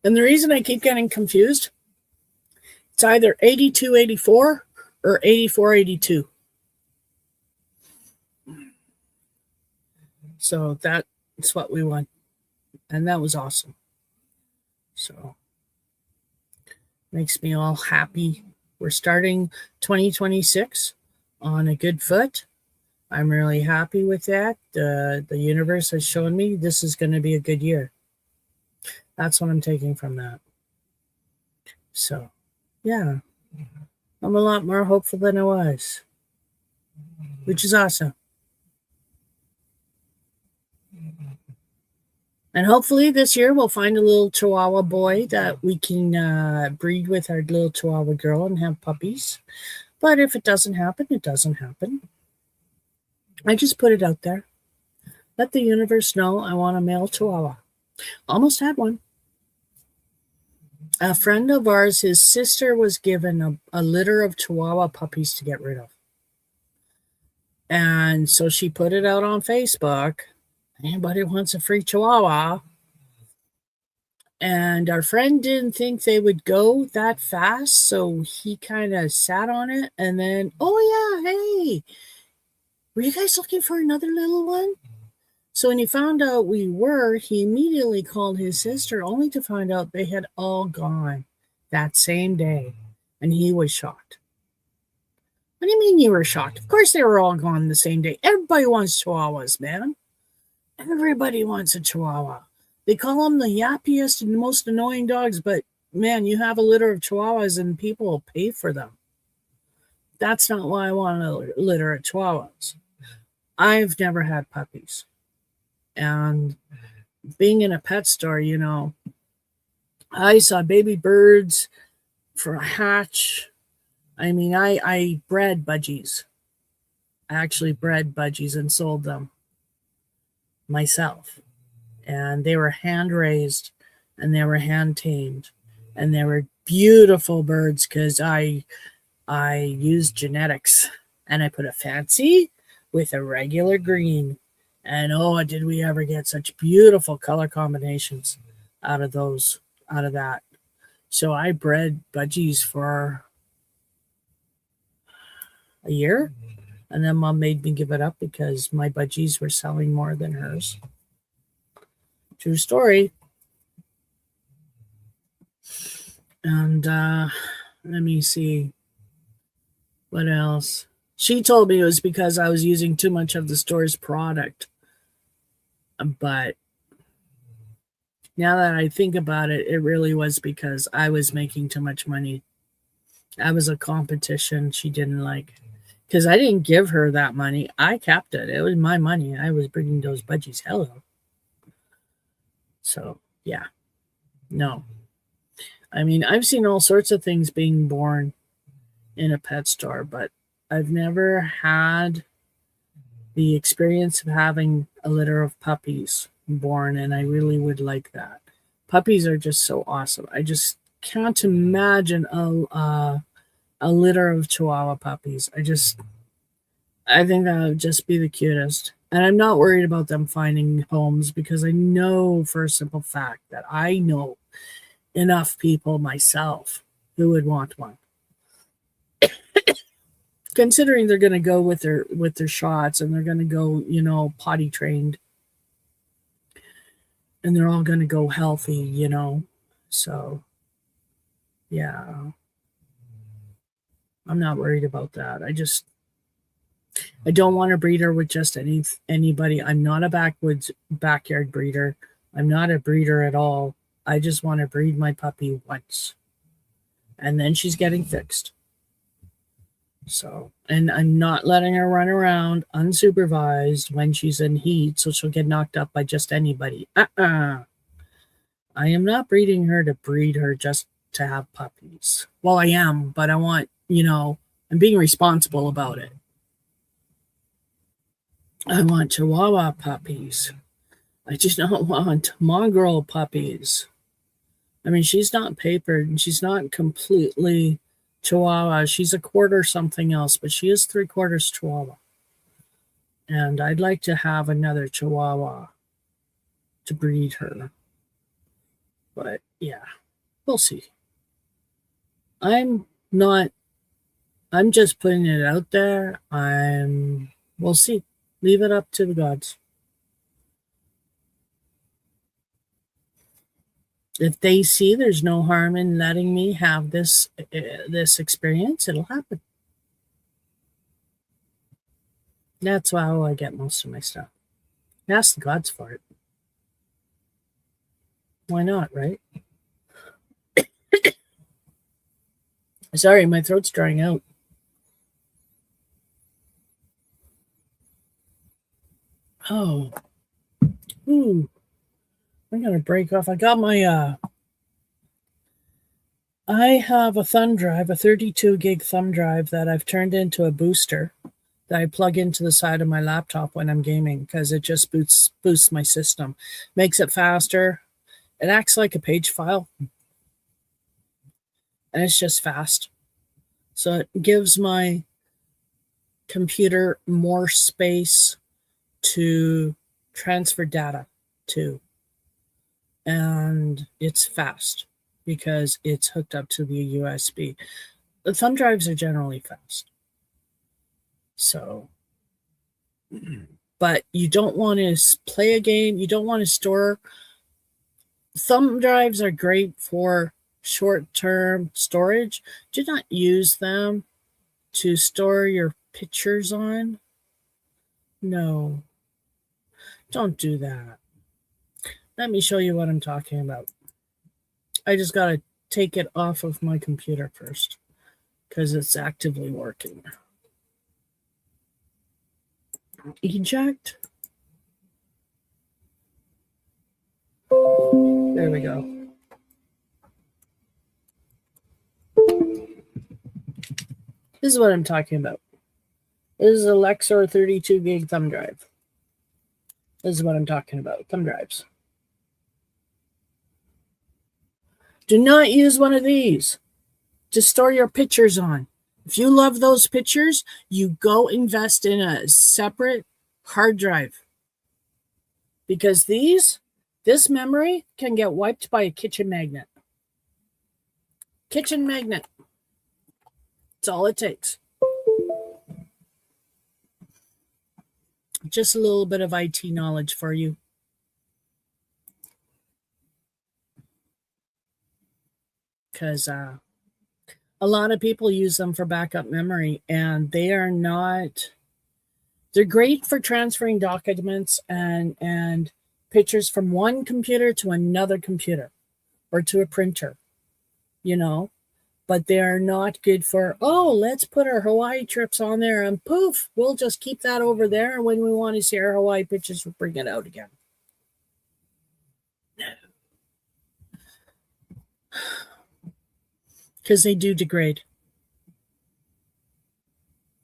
And the reason I keep getting confused, it's either 82.84 or 84.82. So that's what we won. And that was awesome. So makes me all happy. We're starting 2026 on a good foot. I'm really happy with that. The universe has shown me this is going to be a good year. That's what I'm taking from that. So, yeah, I'm a lot more hopeful than I was, which is awesome. And hopefully this year we'll find a little Chihuahua boy that we can breed with our little Chihuahua girl and have puppies. But if it doesn't happen, it doesn't happen. I just put it out there. Let the universe know I want a male Chihuahua. Almost had one. A friend of ours, his sister was given a litter of Chihuahua puppies to get rid of. And so she put it out on Facebook. Anybody wants a free Chihuahua? And our friend didn't think they would go that fast, so he kind of sat on it. And then, oh yeah, hey, were you guys looking for another little one? So when he found out we were, he immediately called his sister, only to find out they had all gone that same day. And he was shocked. What do you mean you were shocked? Of course they were all gone the same day. Everybody wants Chihuahuas, man. Everybody wants a Chihuahua. They call them the yappiest and most annoying dogs, but man, you have a litter of Chihuahuas and people will pay for them. That's not why I want a litter of Chihuahuas. I've never had puppies. And being in a pet store, you know, I saw baby birds for a hatch. I mean, I bred budgies. I actually bred budgies and sold them myself. And they were hand raised and they were hand tamed. And they were beautiful birds because I used genetics and I put a fancy with a regular green. And oh, did we ever get such beautiful color combinations out of that. So I bred budgies for a year. And then mom made me give it up because my budgies were selling more than hers. True story. And let me see. What else? She told me it was because I was using too much of the store's product. But Now that I think about it, it really was because I was making too much money. I was a competition she didn't like. Because I didn't give her that money. I kept it. It was my money. I was bringing those budgies. Hello. So, yeah. No. I mean, I've seen all sorts of things being born in a pet store, but I've never had the experience of having a litter of puppies born, and I really would like that. Puppies are just so awesome. I just can't imagine a litter of Chihuahua puppies. I think that would just be the cutest. And I'm not worried about them finding homes because I know for a simple fact that I know enough people myself who would want one. Considering they're going to go with their shots and they're going to go, potty trained. And they're all going to go healthy. So, yeah. I'm not worried about that. I don't want to breed her with just anybody. I'm not a backyard breeder. I'm not a breeder at all. I just want to breed my puppy once. And then she's getting fixed. So, and I'm not letting her run around unsupervised when she's in heat, so she'll get knocked up by just anybody. I am not breeding her to breed her just to have puppies. Well, I am, but I want, I'm being responsible about it. I want Chihuahua puppies. I just don't want mongrel puppies. I mean, she's not papered and she's not completely Chihuahua. She's a quarter something else, but she is 3/4 Chihuahua. And I'd like to have another Chihuahua to breed her. But yeah, we'll see. I'm just putting it out there. We'll see. Leave it up to the gods. If they see there's no harm in letting me have this experience, it'll happen. That's how I get most of my stuff. Ask the gods for it. Why not, right? Sorry, my throat's drying out. Oh. Ooh. I'm going to break off. I got my, I have a thumb drive, a 32 gig thumb drive that I've turned into a booster that I plug into the side of my laptop when I'm gaming because it just boosts my system. Makes it faster. It acts like a page file. And it's just fast. So it gives my computer more space to transfer data to. And it's fast because it's hooked up to the USB. The thumb drives are generally fast. So, but you don't want to play a game. You don't want to store. Thumb drives are great for short-term storage. Do not use them to store your pictures on. No, don't do that. Let me show you what I'm talking about. I just got to take it off of my computer first because it's actively working. Eject. There we go. This is what I'm talking about. This is a Lexor 32 gig thumb drive. This is what I'm talking about. Thumb drives. Do not use one of these to store your pictures on. If you love those pictures, you go invest in a separate hard drive. Because this memory can get wiped by a kitchen magnet. Kitchen magnet. That's all it takes. Just a little bit of IT knowledge for you. Because a lot of people use them for backup memory, and they're great for transferring documents and pictures from one computer to another computer or to a printer, you know, but they're not good for, oh, let's put our Hawaii trips on there and poof, we'll just keep that over there. And when we want to see our Hawaii pictures, we'll bring it out again. Because they do degrade.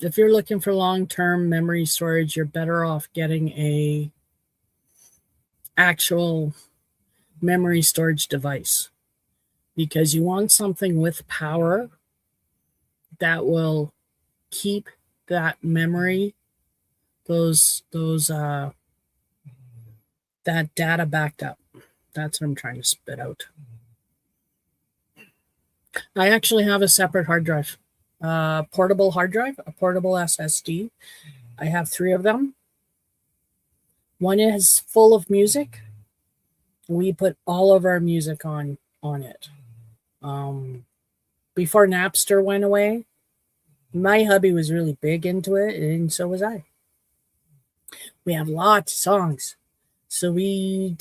If you're looking for long-term memory storage, you're better off getting a actual memory storage device, because you want something with power that will keep that memory, that data backed up. That's what I'm trying to spit out. I actually have a separate hard drive, portable hard drive, a portable SSD. I have 3 of them. One is full of music. We put all of our music on it. Before Napster went away, my hubby was really big into it, and so was I. We have lots of songs. So we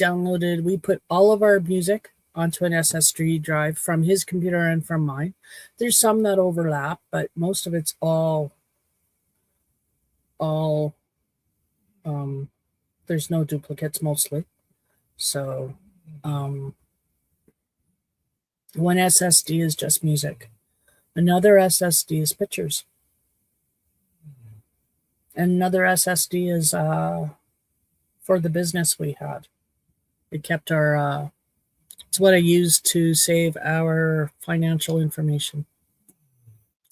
put all of our music onto an SSD drive from his computer and from mine. There's some that overlap, but most of it's all there's no duplicates mostly. So one SSD is just music. Another SSD is pictures. And another SSD is for the business we had. It kept our it's what I used to save our financial information,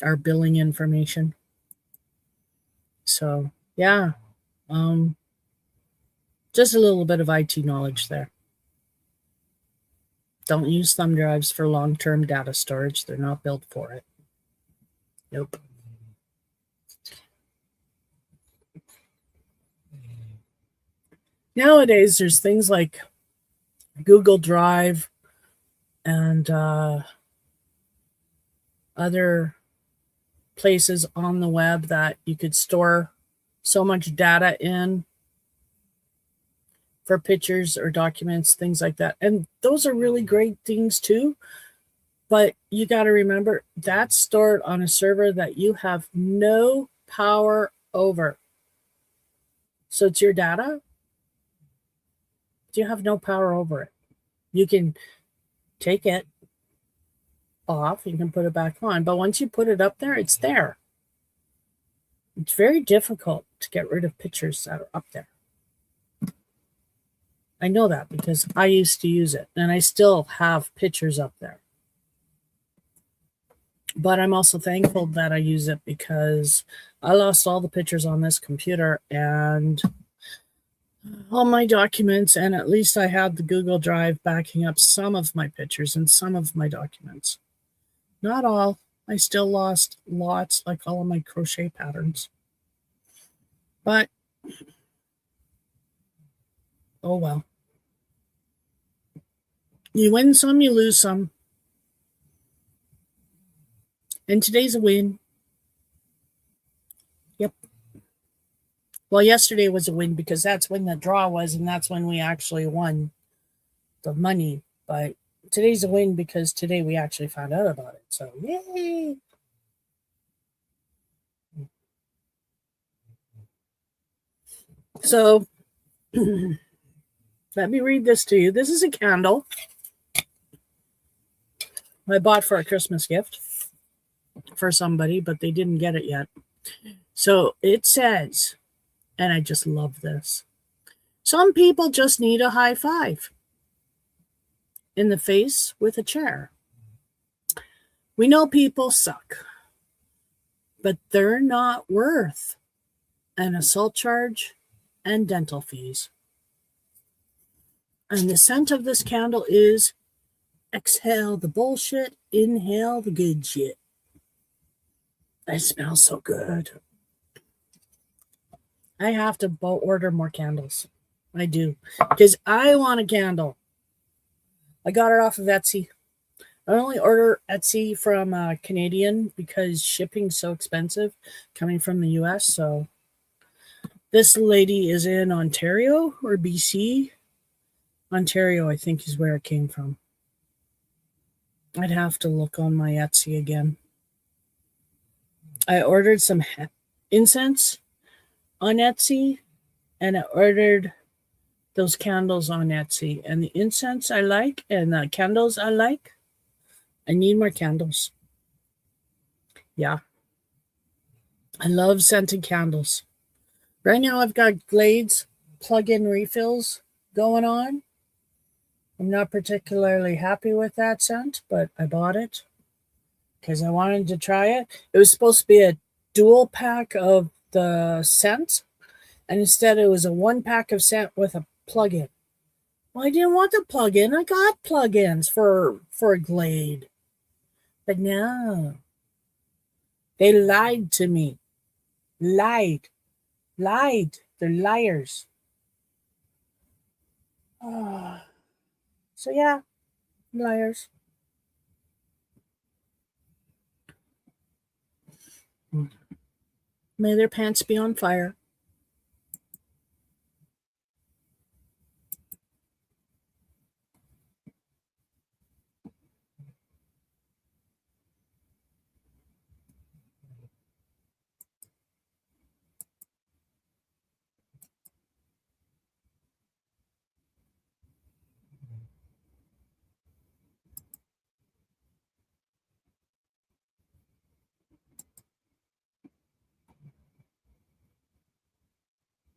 our billing information. So yeah, just a little bit of IT knowledge there. Don't use thumb drives for long-term data storage. They're not built for it. Nope. Nowadays, there's things like Google Drive and other places on the web that you could store so much data in for pictures or documents, things like that. And those are really great things too. But you got to remember, that's stored on a server that you have no power over. So it's your data. You have no power over it. You can take it off, you can put it back on, but once you put it up there, it's there. It's very difficult to get rid of pictures that are up there. I know that because I used to use it, and I still have pictures up there. But I'm also thankful that I use it because I lost all the pictures on this computer and all my documents, and at least I had the Google Drive backing up some of my pictures and some of my documents. Not all. I still lost lots, like all of my crochet patterns. But, oh well. You win some, you lose some. And today's a win. Yep. Well, yesterday was a win because that's when the draw was, and that's when we actually won the money. But today's a win because today we actually found out about it. So, yay! So, let me read this to you. This is a candle I bought for a Christmas gift for somebody, but they didn't get it yet. So it says, and I just love this, some people just need a high five in the face with a chair. We know people suck, but they're not worth an assault charge and dental fees. And the scent of this candle is exhale the bullshit, inhale the good shit. It smells so good. I have to order more candles. I do. Because I want a candle. I got it off of Etsy. I only order Etsy from Canadian because shipping's so expensive coming from the US. So this lady is in Ontario or BC. Ontario, I think, is where it came from. I'd have to look on my Etsy again. I ordered some incense on Etsy, and I ordered those candles on Etsy. And the incense I like, and the candles I like. I need more candles. Yeah. I love scented candles. Right now, I've got Glades plug-in refills going on. I'm not particularly happy with that scent, but I bought it because I wanted to try it. It was supposed to be a dual pack of the scent, and instead it was a one pack of scent with a plug-in. Well, I didn't want the plug-in. I got plug-ins for a Glade. But no. They lied to me. Lied. They're liars. So yeah, liars. May their pants be on fire.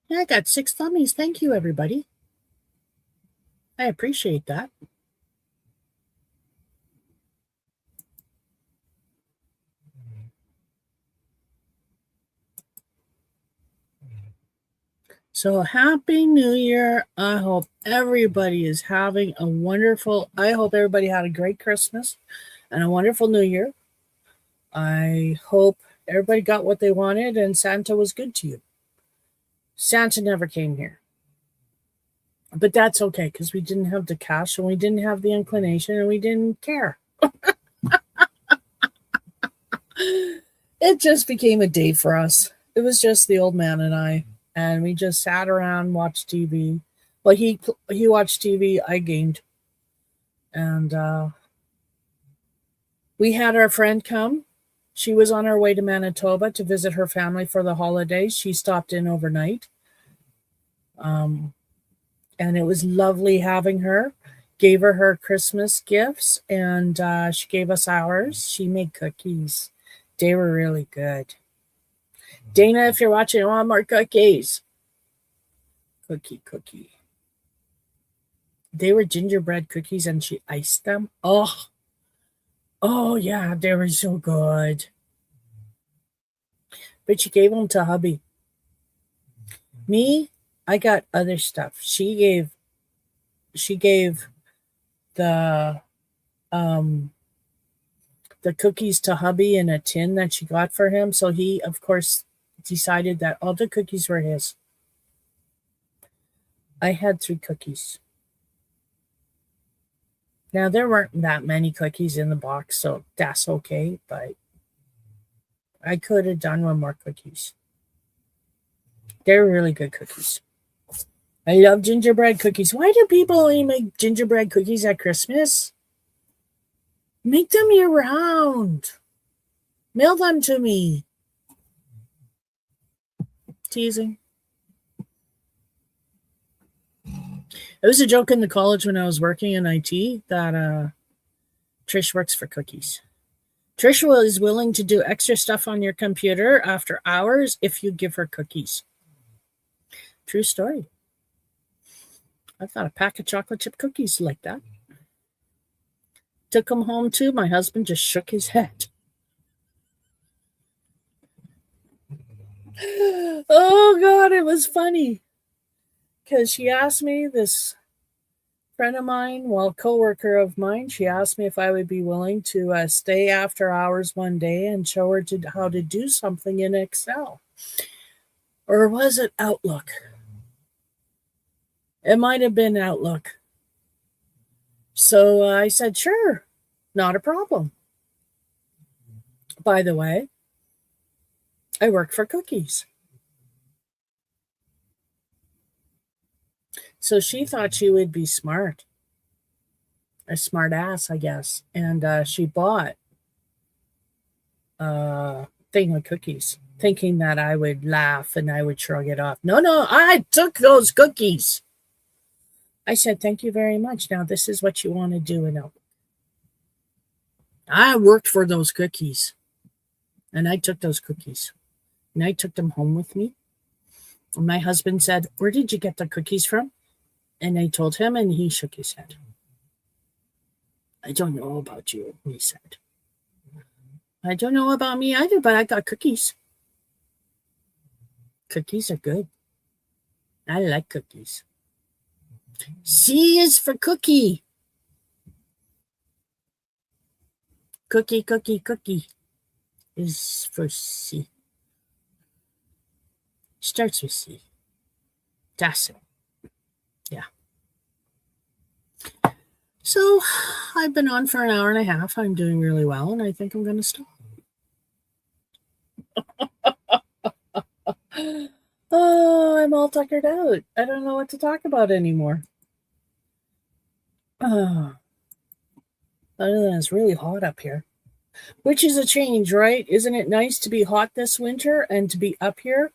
Yeah, I got 6 thummies. Thank you, everybody. I appreciate that. So happy New Year. I hope everybody is having a wonderful, I hope everybody had a great Christmas and a wonderful New Year. I hope everybody got what they wanted and Santa was good to you. Santa never came here. But that's okay because we didn't have the cash and we didn't have the inclination and we didn't care. It just became a day for us. It was just the old man and I, and we just sat around, watched TV. Well, he watched TV, I gamed, and we had our friend come. She was on her way to Manitoba to visit her family for the holidays. She stopped in overnight, and it was lovely having her. Gave her Christmas gifts, and she gave us ours. She made cookies. They were really good. Dana, if you're watching, I want more cookies. Cookie. They were gingerbread cookies and she iced them. Oh yeah, they were so good. But she gave them to hubby. Me, I got other stuff. She gave the cookies to hubby in a tin that she got for him. So he, of course, decided that all the cookies were his. I had 3 cookies. Now, there weren't that many cookies in the box, so that's okay, but I could have done 1 more cookies. They're really good cookies. I love gingerbread cookies. Why do people only make gingerbread cookies at Christmas? Make them year round. Mail them to me. Teasing. It was a joke in the college when I was working in IT that Trish works for cookies. Trish is willing to do extra stuff on your computer after hours if you give her cookies. True story. I've got a pack of chocolate chip cookies like that. Took them home too. My husband just shook his head. Oh God, it was funny. Because she asked me, this friend of mine, co-worker of mine, she asked me if I would be willing to stay after hours one day and show her how to do something in Excel. Or was it Outlook? It might have been Outlook. So I said, sure, not a problem. By the way, I work for cookies. So she thought she would be smart, a smart ass, I guess. And she bought a thing of cookies, thinking that I would laugh and I would shrug it off. No, no, I took those cookies. I said, thank you very much. Now, this is what you want to do. And I worked for those cookies and I took those cookies and I took them home with me. And my husband said, where did you get the cookies from? And I told him, and he shook his head. I don't know about you, he said. I don't know about me either, but I got cookies. Cookies are good. I like cookies. C is for cookie. Cookie, cookie, cookie is for C. Starts with C. That's it. Yeah. So I've been on for an hour and a half. I'm doing really well, and I think I'm going to stop. Oh, I'm all tuckered out. I don't know what to talk about anymore. Oh, other than it's really hot up here, which is a change, right? Isn't it nice to be hot this winter and to be up here?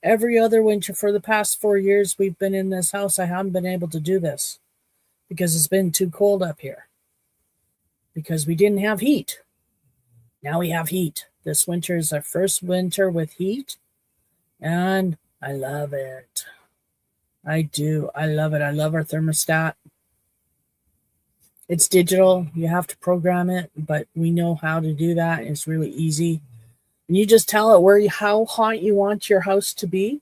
Every other winter for the past 4 years we've been in this house, I haven't been able to do this because it's been too cold up here because we didn't have heat. Now we have heat. This winter is our first winter with heat, and I love it. I do. I love it. I love our thermostat. It's digital. You have to program it, but we know how to do that. It's really easy. And you just tell it how hot you want your house to be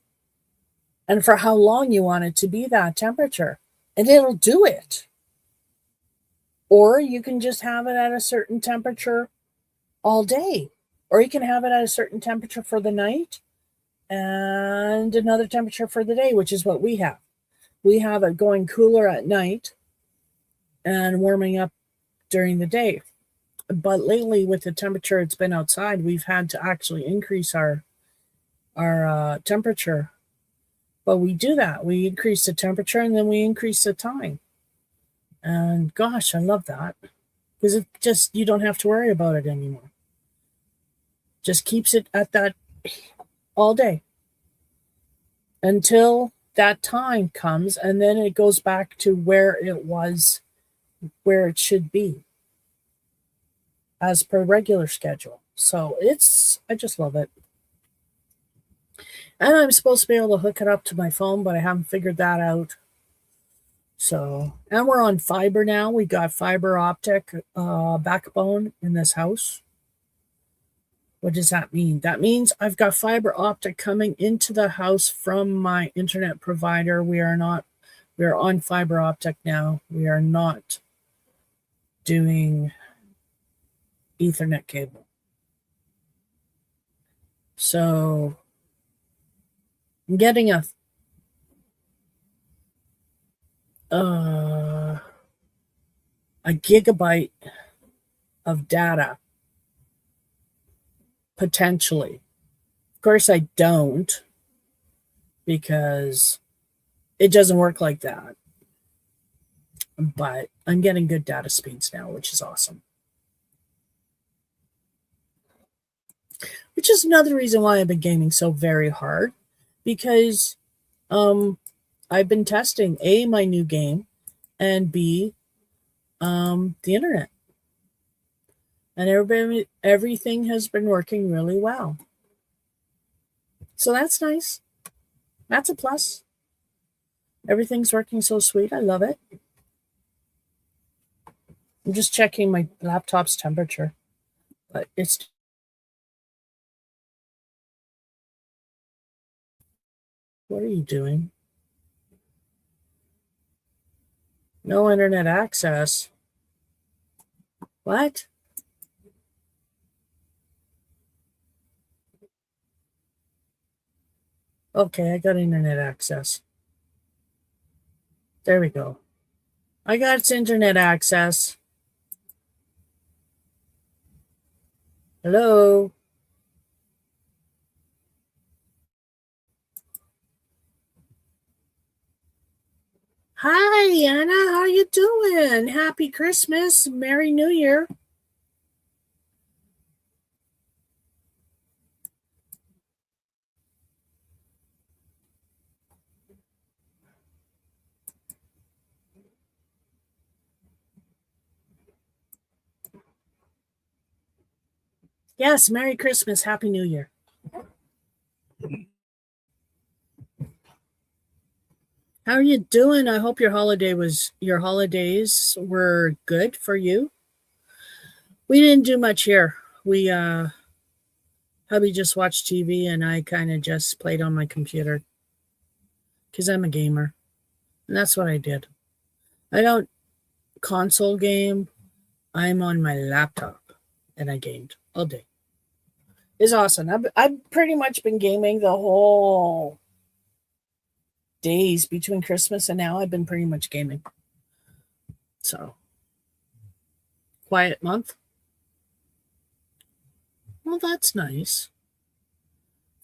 and for how long you want it to be that temperature, and it'll do it. Or you can just have it at a certain temperature all day, or you can have it at a certain temperature for the night and another temperature for the day, which is what we have. We have it going cooler at night and warming up during the day. But lately, with the temperature it's been outside, we've had to actually increase our temperature. But we do that. We increase the temperature and then we increase the time. And gosh, I love that because it just you don't have to worry about it anymore. Just keeps it at that all day until that time comes, and then it goes back to where it was, where it should be as per regular schedule. So I just love it. And I'm supposed to be able to hook it up to my phone, but I haven't figured that out. So, and we're on fiber now. We got fiber optic backbone in this house. What does that mean? That means I've got fiber optic coming into the house from my internet provider. We are on fiber optic now. We are not doing Ethernet cable. So I'm getting a gigabyte of data potentially. Of course, I don't because it doesn't work like that. But I'm getting good data speeds now, which is awesome. Which is another reason why I've been gaming so very hard because I've been testing A, my new game, and B, the internet. And everything has been working really well. So that's nice. That's a plus. Everything's working so sweet. I love it. I'm just checking my laptop's temperature, but it's. What are you doing? No internet access. What? Okay, I got internet access. There we go. I got internet access. Hello? Hi, Anna. How you doing? Happy Christmas. Merry New Year. Yes, Merry Christmas. Happy New Year. How are you doing? I hope your holidays were good for you. We didn't do much here. We hubby just watched TV and I kind of just played on my computer cuz I'm a gamer. And that's what I did. I don't console game. I'm on my laptop and I gamed all day. It's awesome. I've pretty much been gaming the whole days between Christmas and now. I've been pretty much gaming. So, quiet month. Well, that's nice.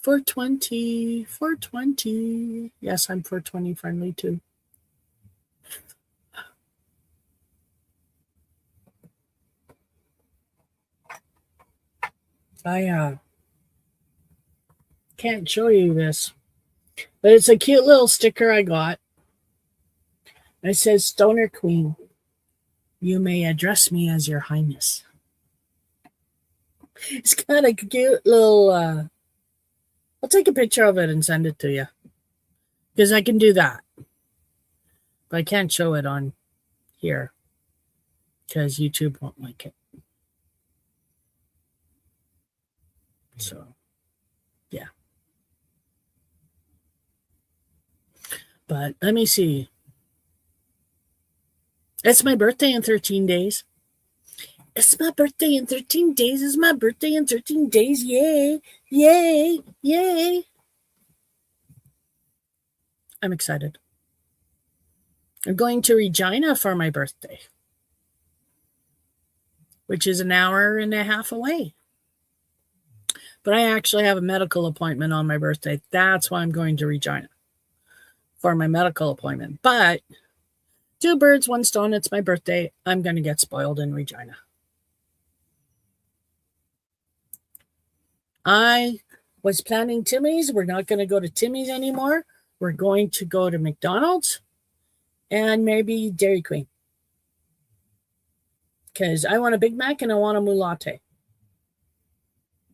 420, 420. Yes, I'm 420 friendly too. I can't show you this, but it's a cute little sticker I got. It says Stoner Queen. You may address me as your highness. It's kind of cute little I'll take a picture of it and send it to you. Because I can do that. But I can't show it on here. Because YouTube won't like it. So, yeah. But let me see. It's my birthday in 13 days. It's my birthday in 13 days. It's my birthday in 13 days. Yay. Yay. Yay. I'm excited. I'm going to Regina for my birthday, which is an hour and a half away. But I actually have a medical appointment on my birthday. That's why I'm going to Regina for my medical appointment. But two birds, one stone. It's my birthday. I'm going to get spoiled in Regina. I was planning Timmy's. We're not going to go to Timmy's anymore. We're going to go to McDonald's and maybe Dairy Queen. Because I want a Big Mac and I want a latte.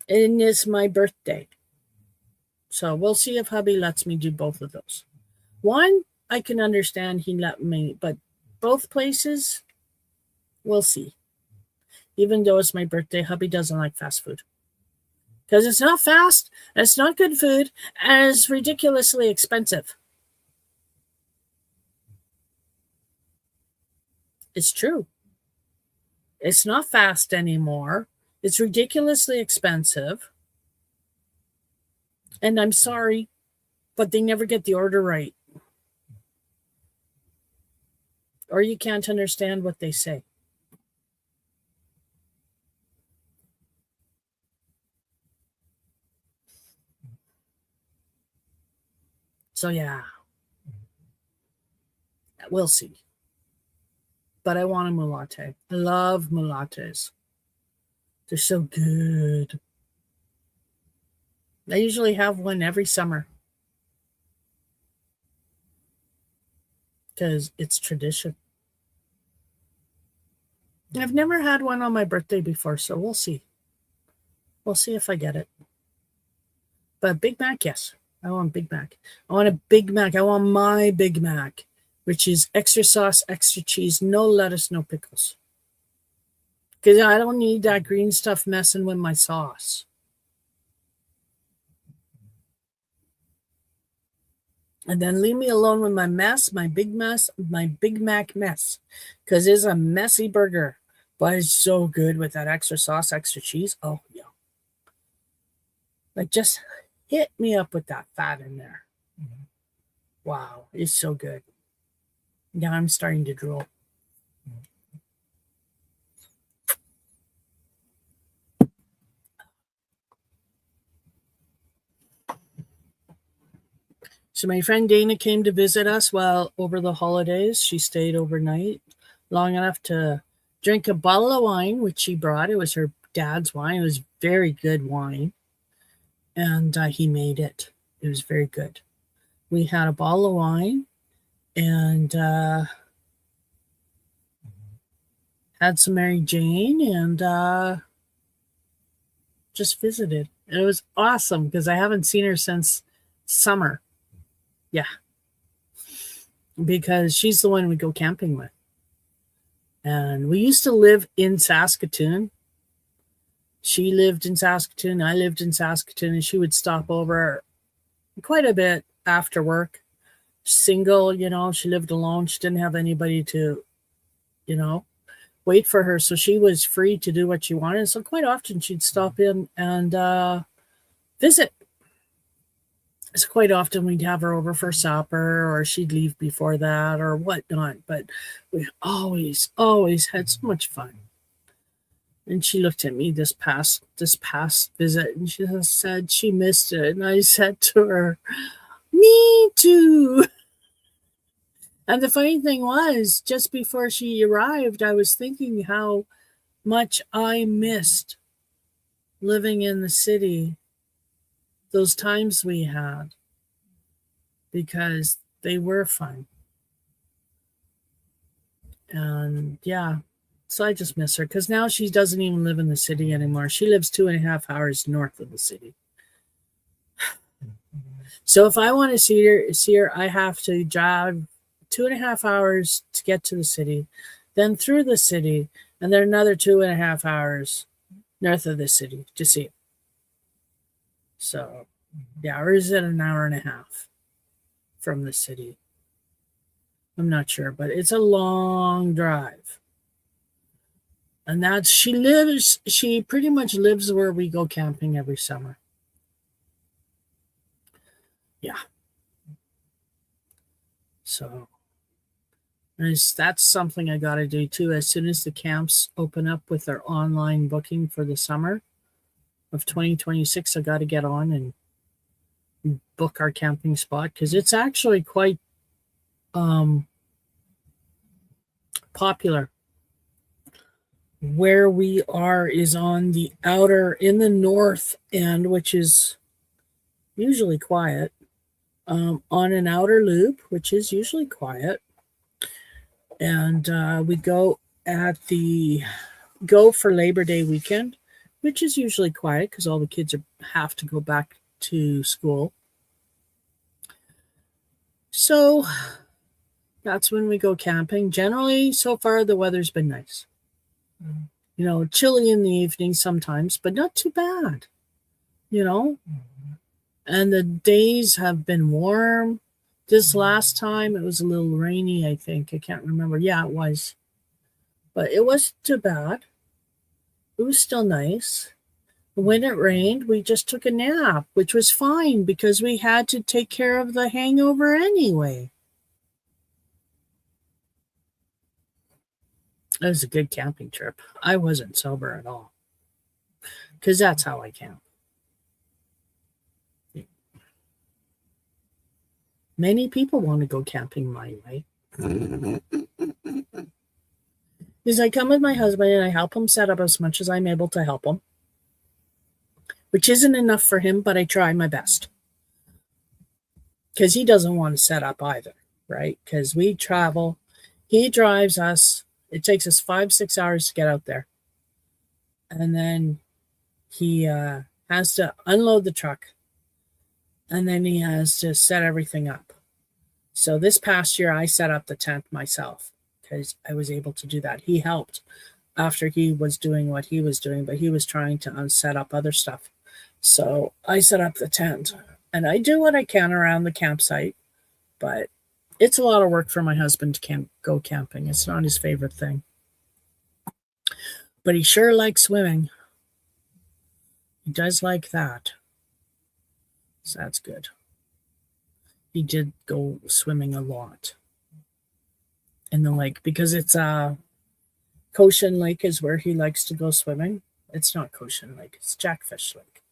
And it's my birthday. So we'll see if hubby lets me do both of those. One, I can understand he let me, but both places, we'll see. Even though it's my birthday, hubby doesn't like fast food. Because it's not fast, it's not good food, and it's ridiculously expensive. It's true. It's not fast anymore. It's ridiculously expensive. And I'm sorry, but they never get the order right. Or you can't understand what they say. So, yeah, we'll see. But I want a latte. I love lattes. They're so good. I usually have one every summer because it's tradition. I've never had one on my birthday before, so we'll see. We'll see if I get it. But Big Mac, yes. I want Big Mac. I want a Big Mac. I want my Big Mac, which is extra sauce, extra cheese, no lettuce, no pickles. Because I don't need that green stuff messing with my sauce. And then leave me alone with my mess, my Big Mac mess. Because it's a messy burger. But it's so good with that extra sauce, extra cheese. Oh, yeah. Like, just hit me up with that fat in there. Mm-hmm. Wow, it's so good. Now I'm starting to drool. So my friend Dana came to visit us while over the holidays. She stayed overnight long enough to drink a bottle of wine, which she brought. It was her dad's wine. It was very good wine. And he made it. It was very good. We had a bottle of wine and had some Mary Jane and just visited. And it was awesome because I haven't seen her since summer. Yeah. Because she's the one we go camping with. And we used to live in Saskatoon. She lived in Saskatoon. I lived in Saskatoon, and she would stop over quite a bit after work. Single, she lived alone. She didn't have anybody to, wait for her. So she was free to do what she wanted. So quite often she'd stop in and visit. So quite often we'd have her over for supper, or she'd leave before that or whatnot. But we always had so much fun. And she looked at me this past visit, and she said she missed it. And I said to her, "Me too." And the funny thing was, just before she arrived, I was thinking how much I missed living in the city, those times we had, because they were fun. And yeah, so I just miss her because now she doesn't even live in the city anymore. She lives 2.5 hours north of the city. So if I want to see her, I have to drive 2.5 hours to get to the city, then through the city, and then another 2.5 hours north of the city to see it. So, yeah, or is it an hour and a half from the city? I'm not sure, but it's a long drive. And she pretty much lives where we go camping every summer. Yeah. So that's something I got to do too. As soon as the camps open up with their online booking for the summer of 2026, I got to get on and book our camping spot because it's actually quite popular. Where we are is on the in the north end, which is usually quiet, on an outer loop, which is usually quiet. And we go for Labor Day weekend, which is usually quiet because all the kids have to go back to school. So that's when we go camping. Generally, so far, the weather's been nice. Chilly in the evening sometimes, but not too bad, And the days have been warm. This last time, it was a little rainy, I think. I can't remember. Yeah, it was. But it wasn't too bad. It was still nice. When it rained, we just took a nap, which was fine because we had to take care of the hangover anyway. It was a good camping trip. I wasn't sober at all because that's how I camp. Many people want to go camping my way. Because I come with my husband and I help him set up as much as I'm able to help him, which isn't enough for him, but I try my best. Because he doesn't want to set up either, right? Because we travel. He drives us. It takes us 5-6 hours to get out there. And then he has to unload the truck. And then he has to set everything up. So this past year, I set up the tent myself because I was able to do that. He helped after he was doing what he was doing, but he was trying to set up other stuff. So I set up the tent. And I do what I can around the campsite, but it's a lot of work for my husband to go camping. It's not his favorite thing. But he sure likes swimming. He does like that. So that's good. He did go swimming a lot in the lake because it's Cochin Lake is where he likes to go swimming. It's not Cochin Lake, it's Jackfish Lake.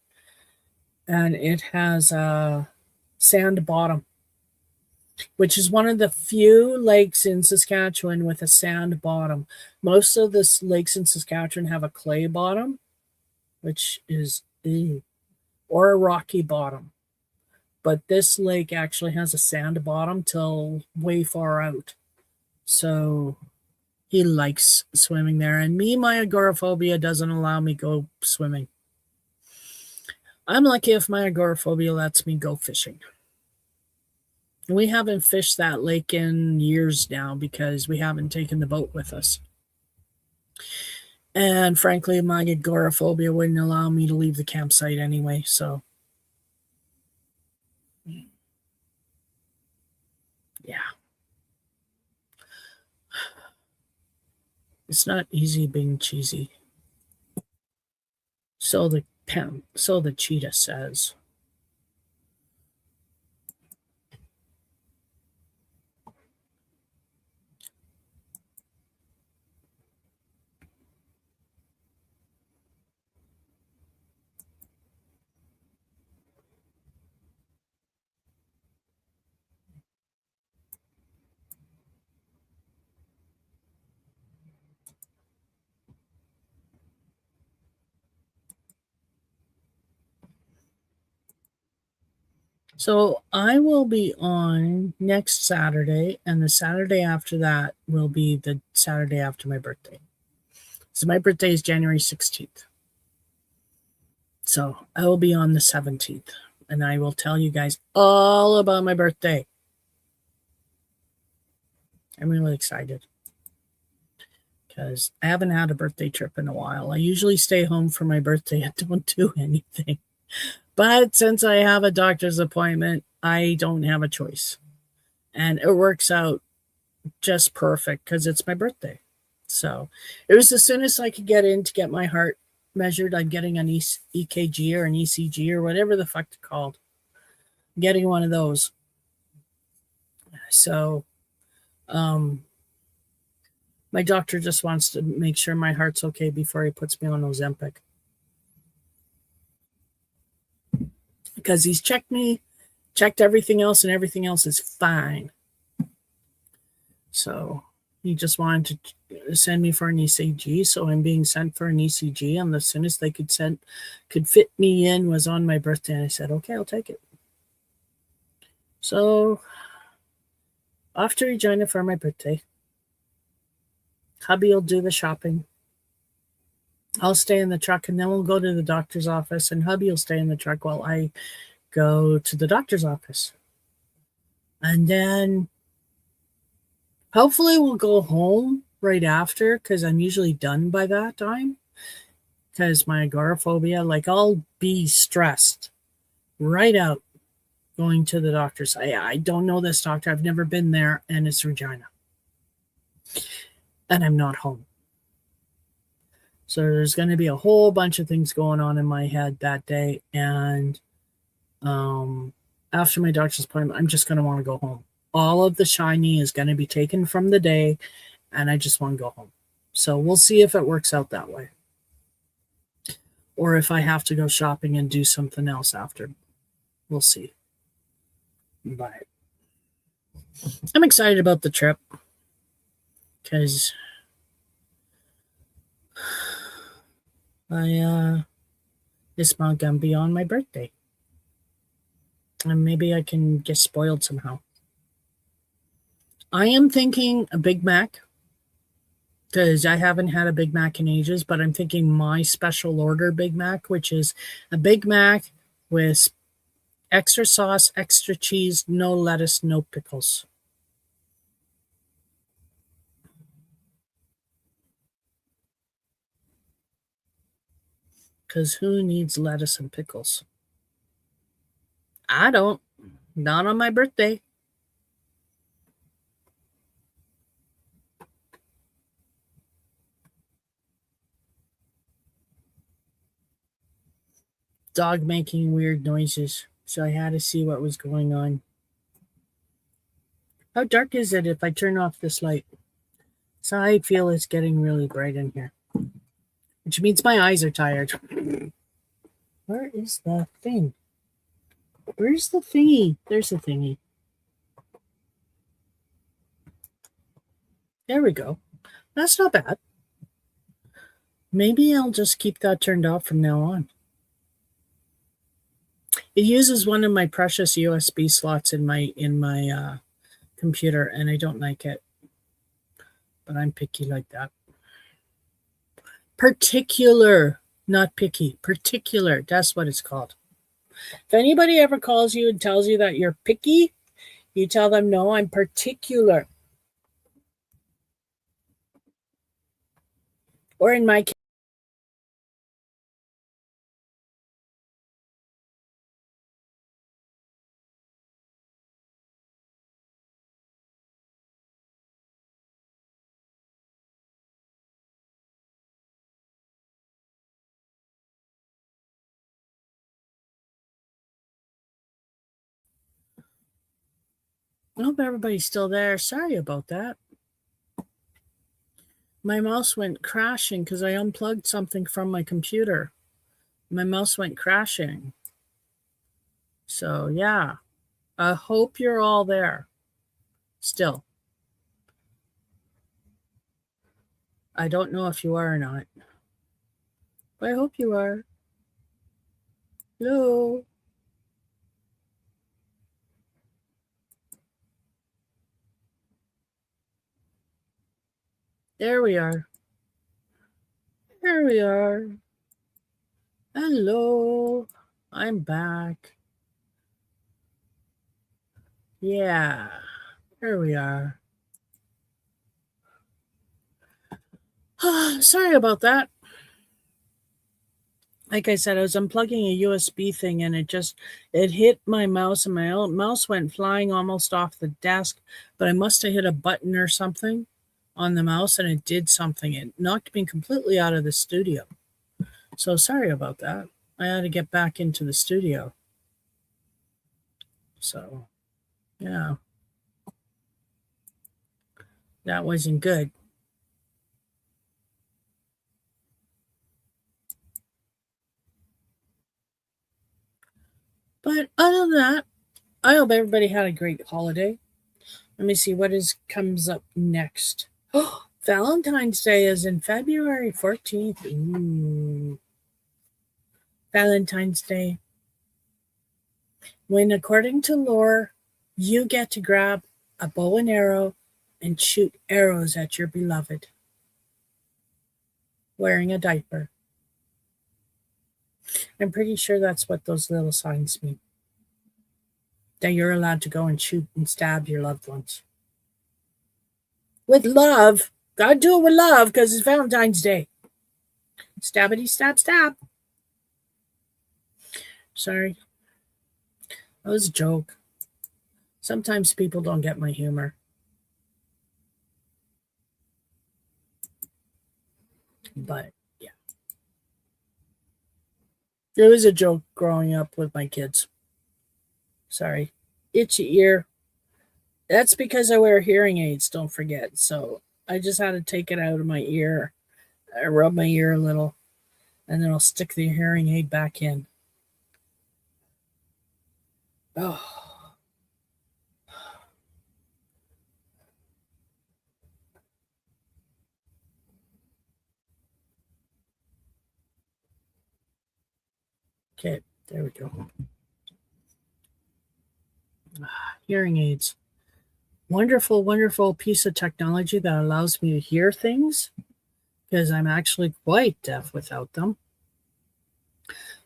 And it has a sand bottom. which is one of the few lakes in Saskatchewan with a sand bottom. Most of the lakes in Saskatchewan have a clay bottom, which is or a rocky bottom. But this lake actually has a sand bottom till way far out. So he likes swimming there. And me, my agoraphobia doesn't allow me go swimming. I'm lucky if my agoraphobia lets me go fishing. We haven't fished that lake in years now because we haven't taken the boat with us. And frankly, my agoraphobia wouldn't allow me to leave the campsite anyway, so yeah. It's not easy being cheesy. So the cheetah says. So I will be on next Saturday, and the Saturday after that will be the Saturday after my birthday. So my birthday is January 16th. So I will be on the 17th, and I will tell you guys all about my birthday. I'm really excited because I haven't had a birthday trip in a while. I usually stay home for my birthday and don't do anything. But since I have a doctor's appointment, I don't have a choice. And it works out just perfect because it's my birthday. So it was as soon as I could get in to get my heart measured. I'm getting an EKG or an ECG or whatever the fuck they're called. I'm getting one of those. So my doctor just wants to make sure my heart's okay before he puts me on Ozempic. Because he's checked me, checked everything else, and everything else is fine. So he just wanted to send me for an ECG. So I'm being sent for an ECG, and the soonest they could fit me in was on my birthday. And I said, okay, I'll take it. So off to Regina for my birthday. Hubby will do the shopping. I'll stay in the truck, and then we'll go to the doctor's office, and hubby will stay in the truck while I go to the doctor's office. And then hopefully we'll go home right after because I'm usually done by that time because my agoraphobia, like I'll be stressed right out going to the doctor's. I don't know this doctor. I've never been there, and it's Regina. And I'm not home. So there's going to be a whole bunch of things going on in my head that day. And after my doctor's appointment, I'm just going to want to go home. All of the shiny is going to be taken from the day, and I just want to go home. So we'll see if it works out that way. Or if I have to go shopping and do something else after. We'll see. But I'm excited about the trip because it's not going to be on my birthday. And maybe I can get spoiled somehow. I am thinking a Big Mac because I haven't had a Big Mac in ages, but I'm thinking my special order Big Mac, which is a Big Mac with extra sauce, extra cheese, no lettuce, no pickles. Because who needs lettuce and pickles? I don't. Not on my birthday. Dog making weird noises. So I had to see what was going on. How dark is it if I turn off this light? So I feel it's getting really bright in here. Which means my eyes are tired. Where is the thing? Where's the thingy? There's the thingy. There we go. That's not bad. Maybe I'll just keep that turned off from now on. It uses one of my precious USB slots in my computer, and I don't like it. But I'm picky like that. Particular, not picky. Particular. That's what it's called. If anybody ever calls you and tells you that you're picky, you tell them, no, I'm particular. Or in my case, I hope everybody's still there. Sorry about that. My mouse went crashing because I unplugged something from my computer. My mouse went crashing. So, yeah, I hope you're all there still. I don't know if you are or not, but I hope you are. Hello. There we are. There we are. Hello. I'm back. Yeah, there we are. Sorry about that. Like I said, I was unplugging a USB thing and it hit my mouse and my mouse went flying almost off the desk, but I must have hit a button or something on the mouse and it did something. It knocked me completely out of the studio. So sorry about that. I had to get back into the studio. So, yeah, that wasn't good. But other than that, I hope everybody had a great holiday. Let me see what is comes up next. Oh, Valentine's Day is in February 14th. Ooh. Valentine's Day. When, according to lore, you get to grab a bow and arrow and shoot arrows at your beloved wearing a diaper. I'm pretty sure that's what those little signs mean. That you're allowed to go and shoot and stab your loved ones. With love. Gotta do it with love because it's Valentine's Day. Stabbity stab stab. Sorry. That was a joke. Sometimes people don't get my humor. But yeah. It was a joke growing up with my kids. Sorry. Itchy ear. That's because I wear hearing aids, don't forget. So I just had to take it out of my ear. I rub my ear a little and then I'll stick the hearing aid back in. Oh. Okay, there we go. Hearing aids. Wonderful, wonderful piece of technology that allows me to hear things because I'm actually quite deaf without them.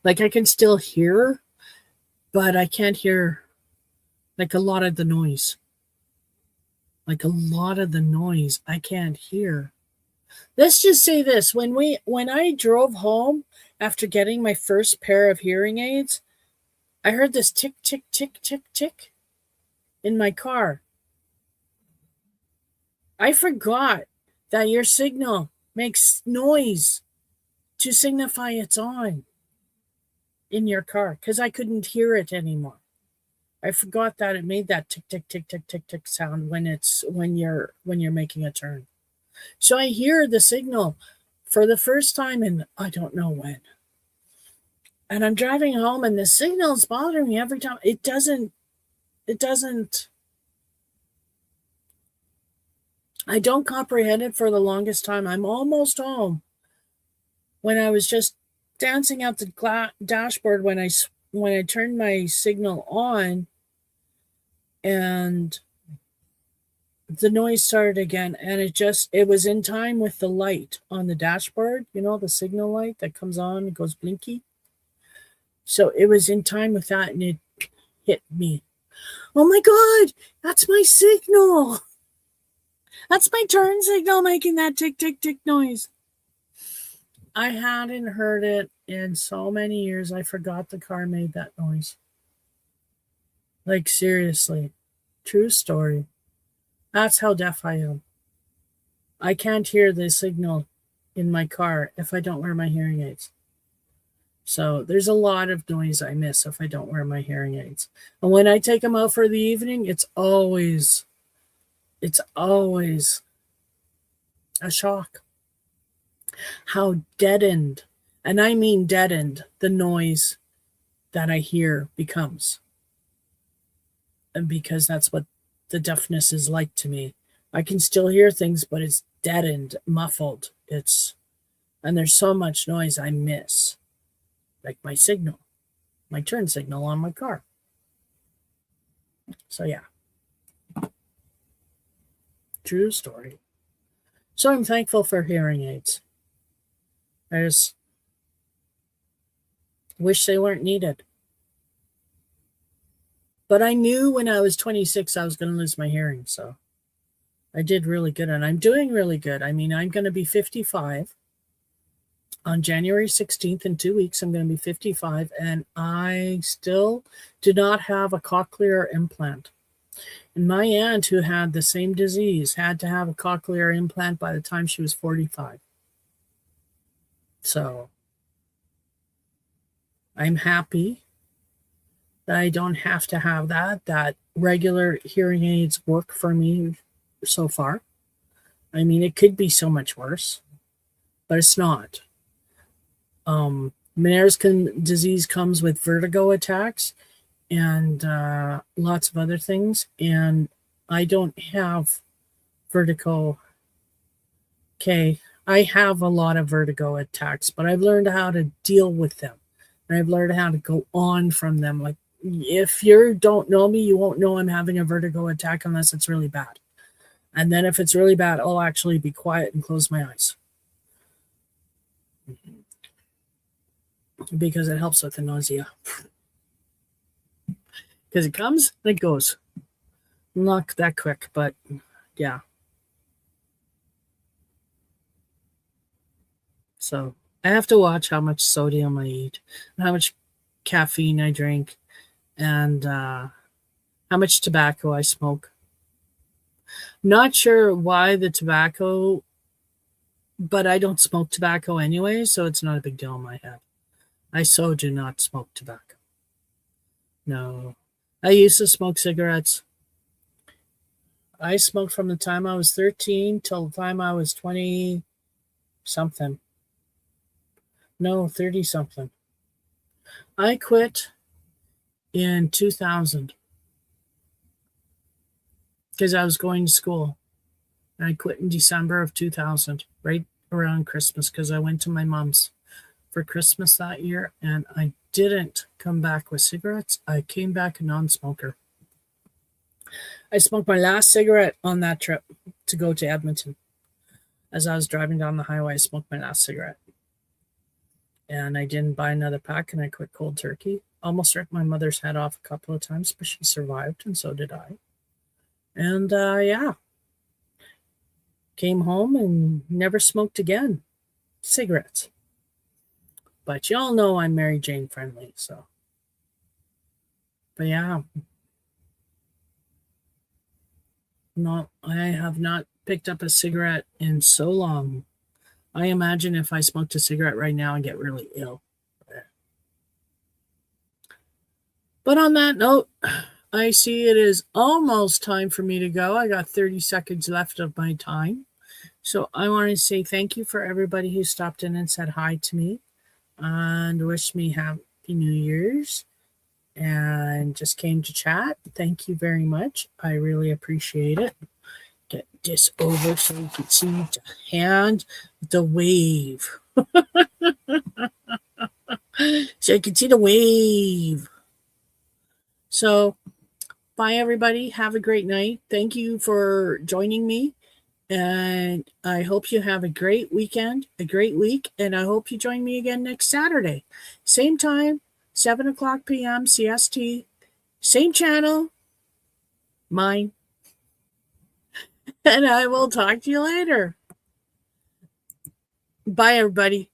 Like I can still hear, but I can't hear like a lot of the noise. Like a lot of the noise I can't hear. Let's just say this, when I drove home after getting my first pair of hearing aids, I heard this tick tick tick tick tick in my car. I forgot that your signal makes noise to signify it's on in your car because I couldn't hear it anymore. I forgot that it made that tick tick tick tick tick tick sound when you're making a turn. So I hear the signal for the first time in I don't know when. And I'm driving home and the signal's bothering me every time. It doesn't I don't comprehend it for the longest time. I'm almost home when I was just dancing out the dashboard when I turned my signal on, and the noise started again, and it was in time with the light on the dashboard, the signal light that comes on, it goes blinky. So it was in time with that, and it hit me. Oh my God, that's my signal. That's my turn signal making that tick, tick, tick noise. I hadn't heard it in so many years. I forgot the car made that noise. Like, seriously. True story. That's how deaf I am. I can't hear the signal in my car if I don't wear my hearing aids. So there's a lot of noise I miss if I don't wear my hearing aids. And when I take them out for the evening, it's always a shock. How deadened, and I mean deadened, the noise that I hear becomes. And because that's what the deafness is like to me. I can still hear things, but it's deadened, muffled. And there's so much noise I miss. Like my signal, my turn signal on my car. So yeah. True story. So I'm thankful for hearing aids. I just wish they weren't needed. But I knew when I was 26 I was going to lose my hearing, so I did really good, and I'm doing really good. I mean, I'm going to be 55 on January 16th. In 2 weeks, I'm going to be 55, and I still do not have a cochlear implant. And my aunt, who had the same disease, had to have a cochlear implant by the time she was 45. So I'm happy that I don't have to have that regular hearing aids work for me so far. I mean, it could be so much worse, but it's not. Meniere's disease comes with vertigo attacks and lots of other things, and I don't have vertigo. Okay, I have a lot of vertigo attacks, but I've learned how to deal with them, and I've learned how to go on from them. Like, if you don't know me, you won't know I'm having a vertigo attack unless it's really bad. And then if it's really bad, I'll actually be quiet and close my eyes. Because it helps with the nausea. Because it comes and it goes. Not that quick, but yeah. So I have to watch how much sodium I eat, and how much caffeine I drink, and how much tobacco I smoke. Not sure why the tobacco, but I don't smoke tobacco anyway, so it's not a big deal in my head. I so do not smoke tobacco. No. I used to smoke cigarettes. I smoked from the time I was 13 till the time I was 20 something. No, 30 something. I quit in 2000 because I was going to school. And I quit in December of 2000, right around Christmas, because I went to my mom's for Christmas that year, and I didn't come back with cigarettes. I came back a non-smoker. I smoked my last cigarette on that trip to go to Edmonton. As I was driving down the highway, I smoked my last cigarette. And I didn't buy another pack, and I quit cold turkey. Almost ripped my mother's head off a couple of times, but she survived, and so did I. And yeah. Came home and never smoked again. Cigarettes. But y'all know I'm Mary Jane friendly, so. But yeah. No, I have not picked up a cigarette in so long. I imagine if I smoked a cigarette right now, I'd get really ill. But on that note, I see it is almost time for me to go. I got 30 seconds left of my time. So I want to say thank you for everybody who stopped in and said hi to me and wished me Happy New Year's and just came to chat. Thank you very much. I really appreciate it. Get this over so you can see the hand, the wave. So you can see the wave. So, bye, everybody. Have a great night. Thank you for joining me. And I hope you have a great weekend, a great week. And I hope you join me again next Saturday. Same time, 7 o'clock p.m. CST. Same channel, mine. And I will talk to you later. Bye, everybody.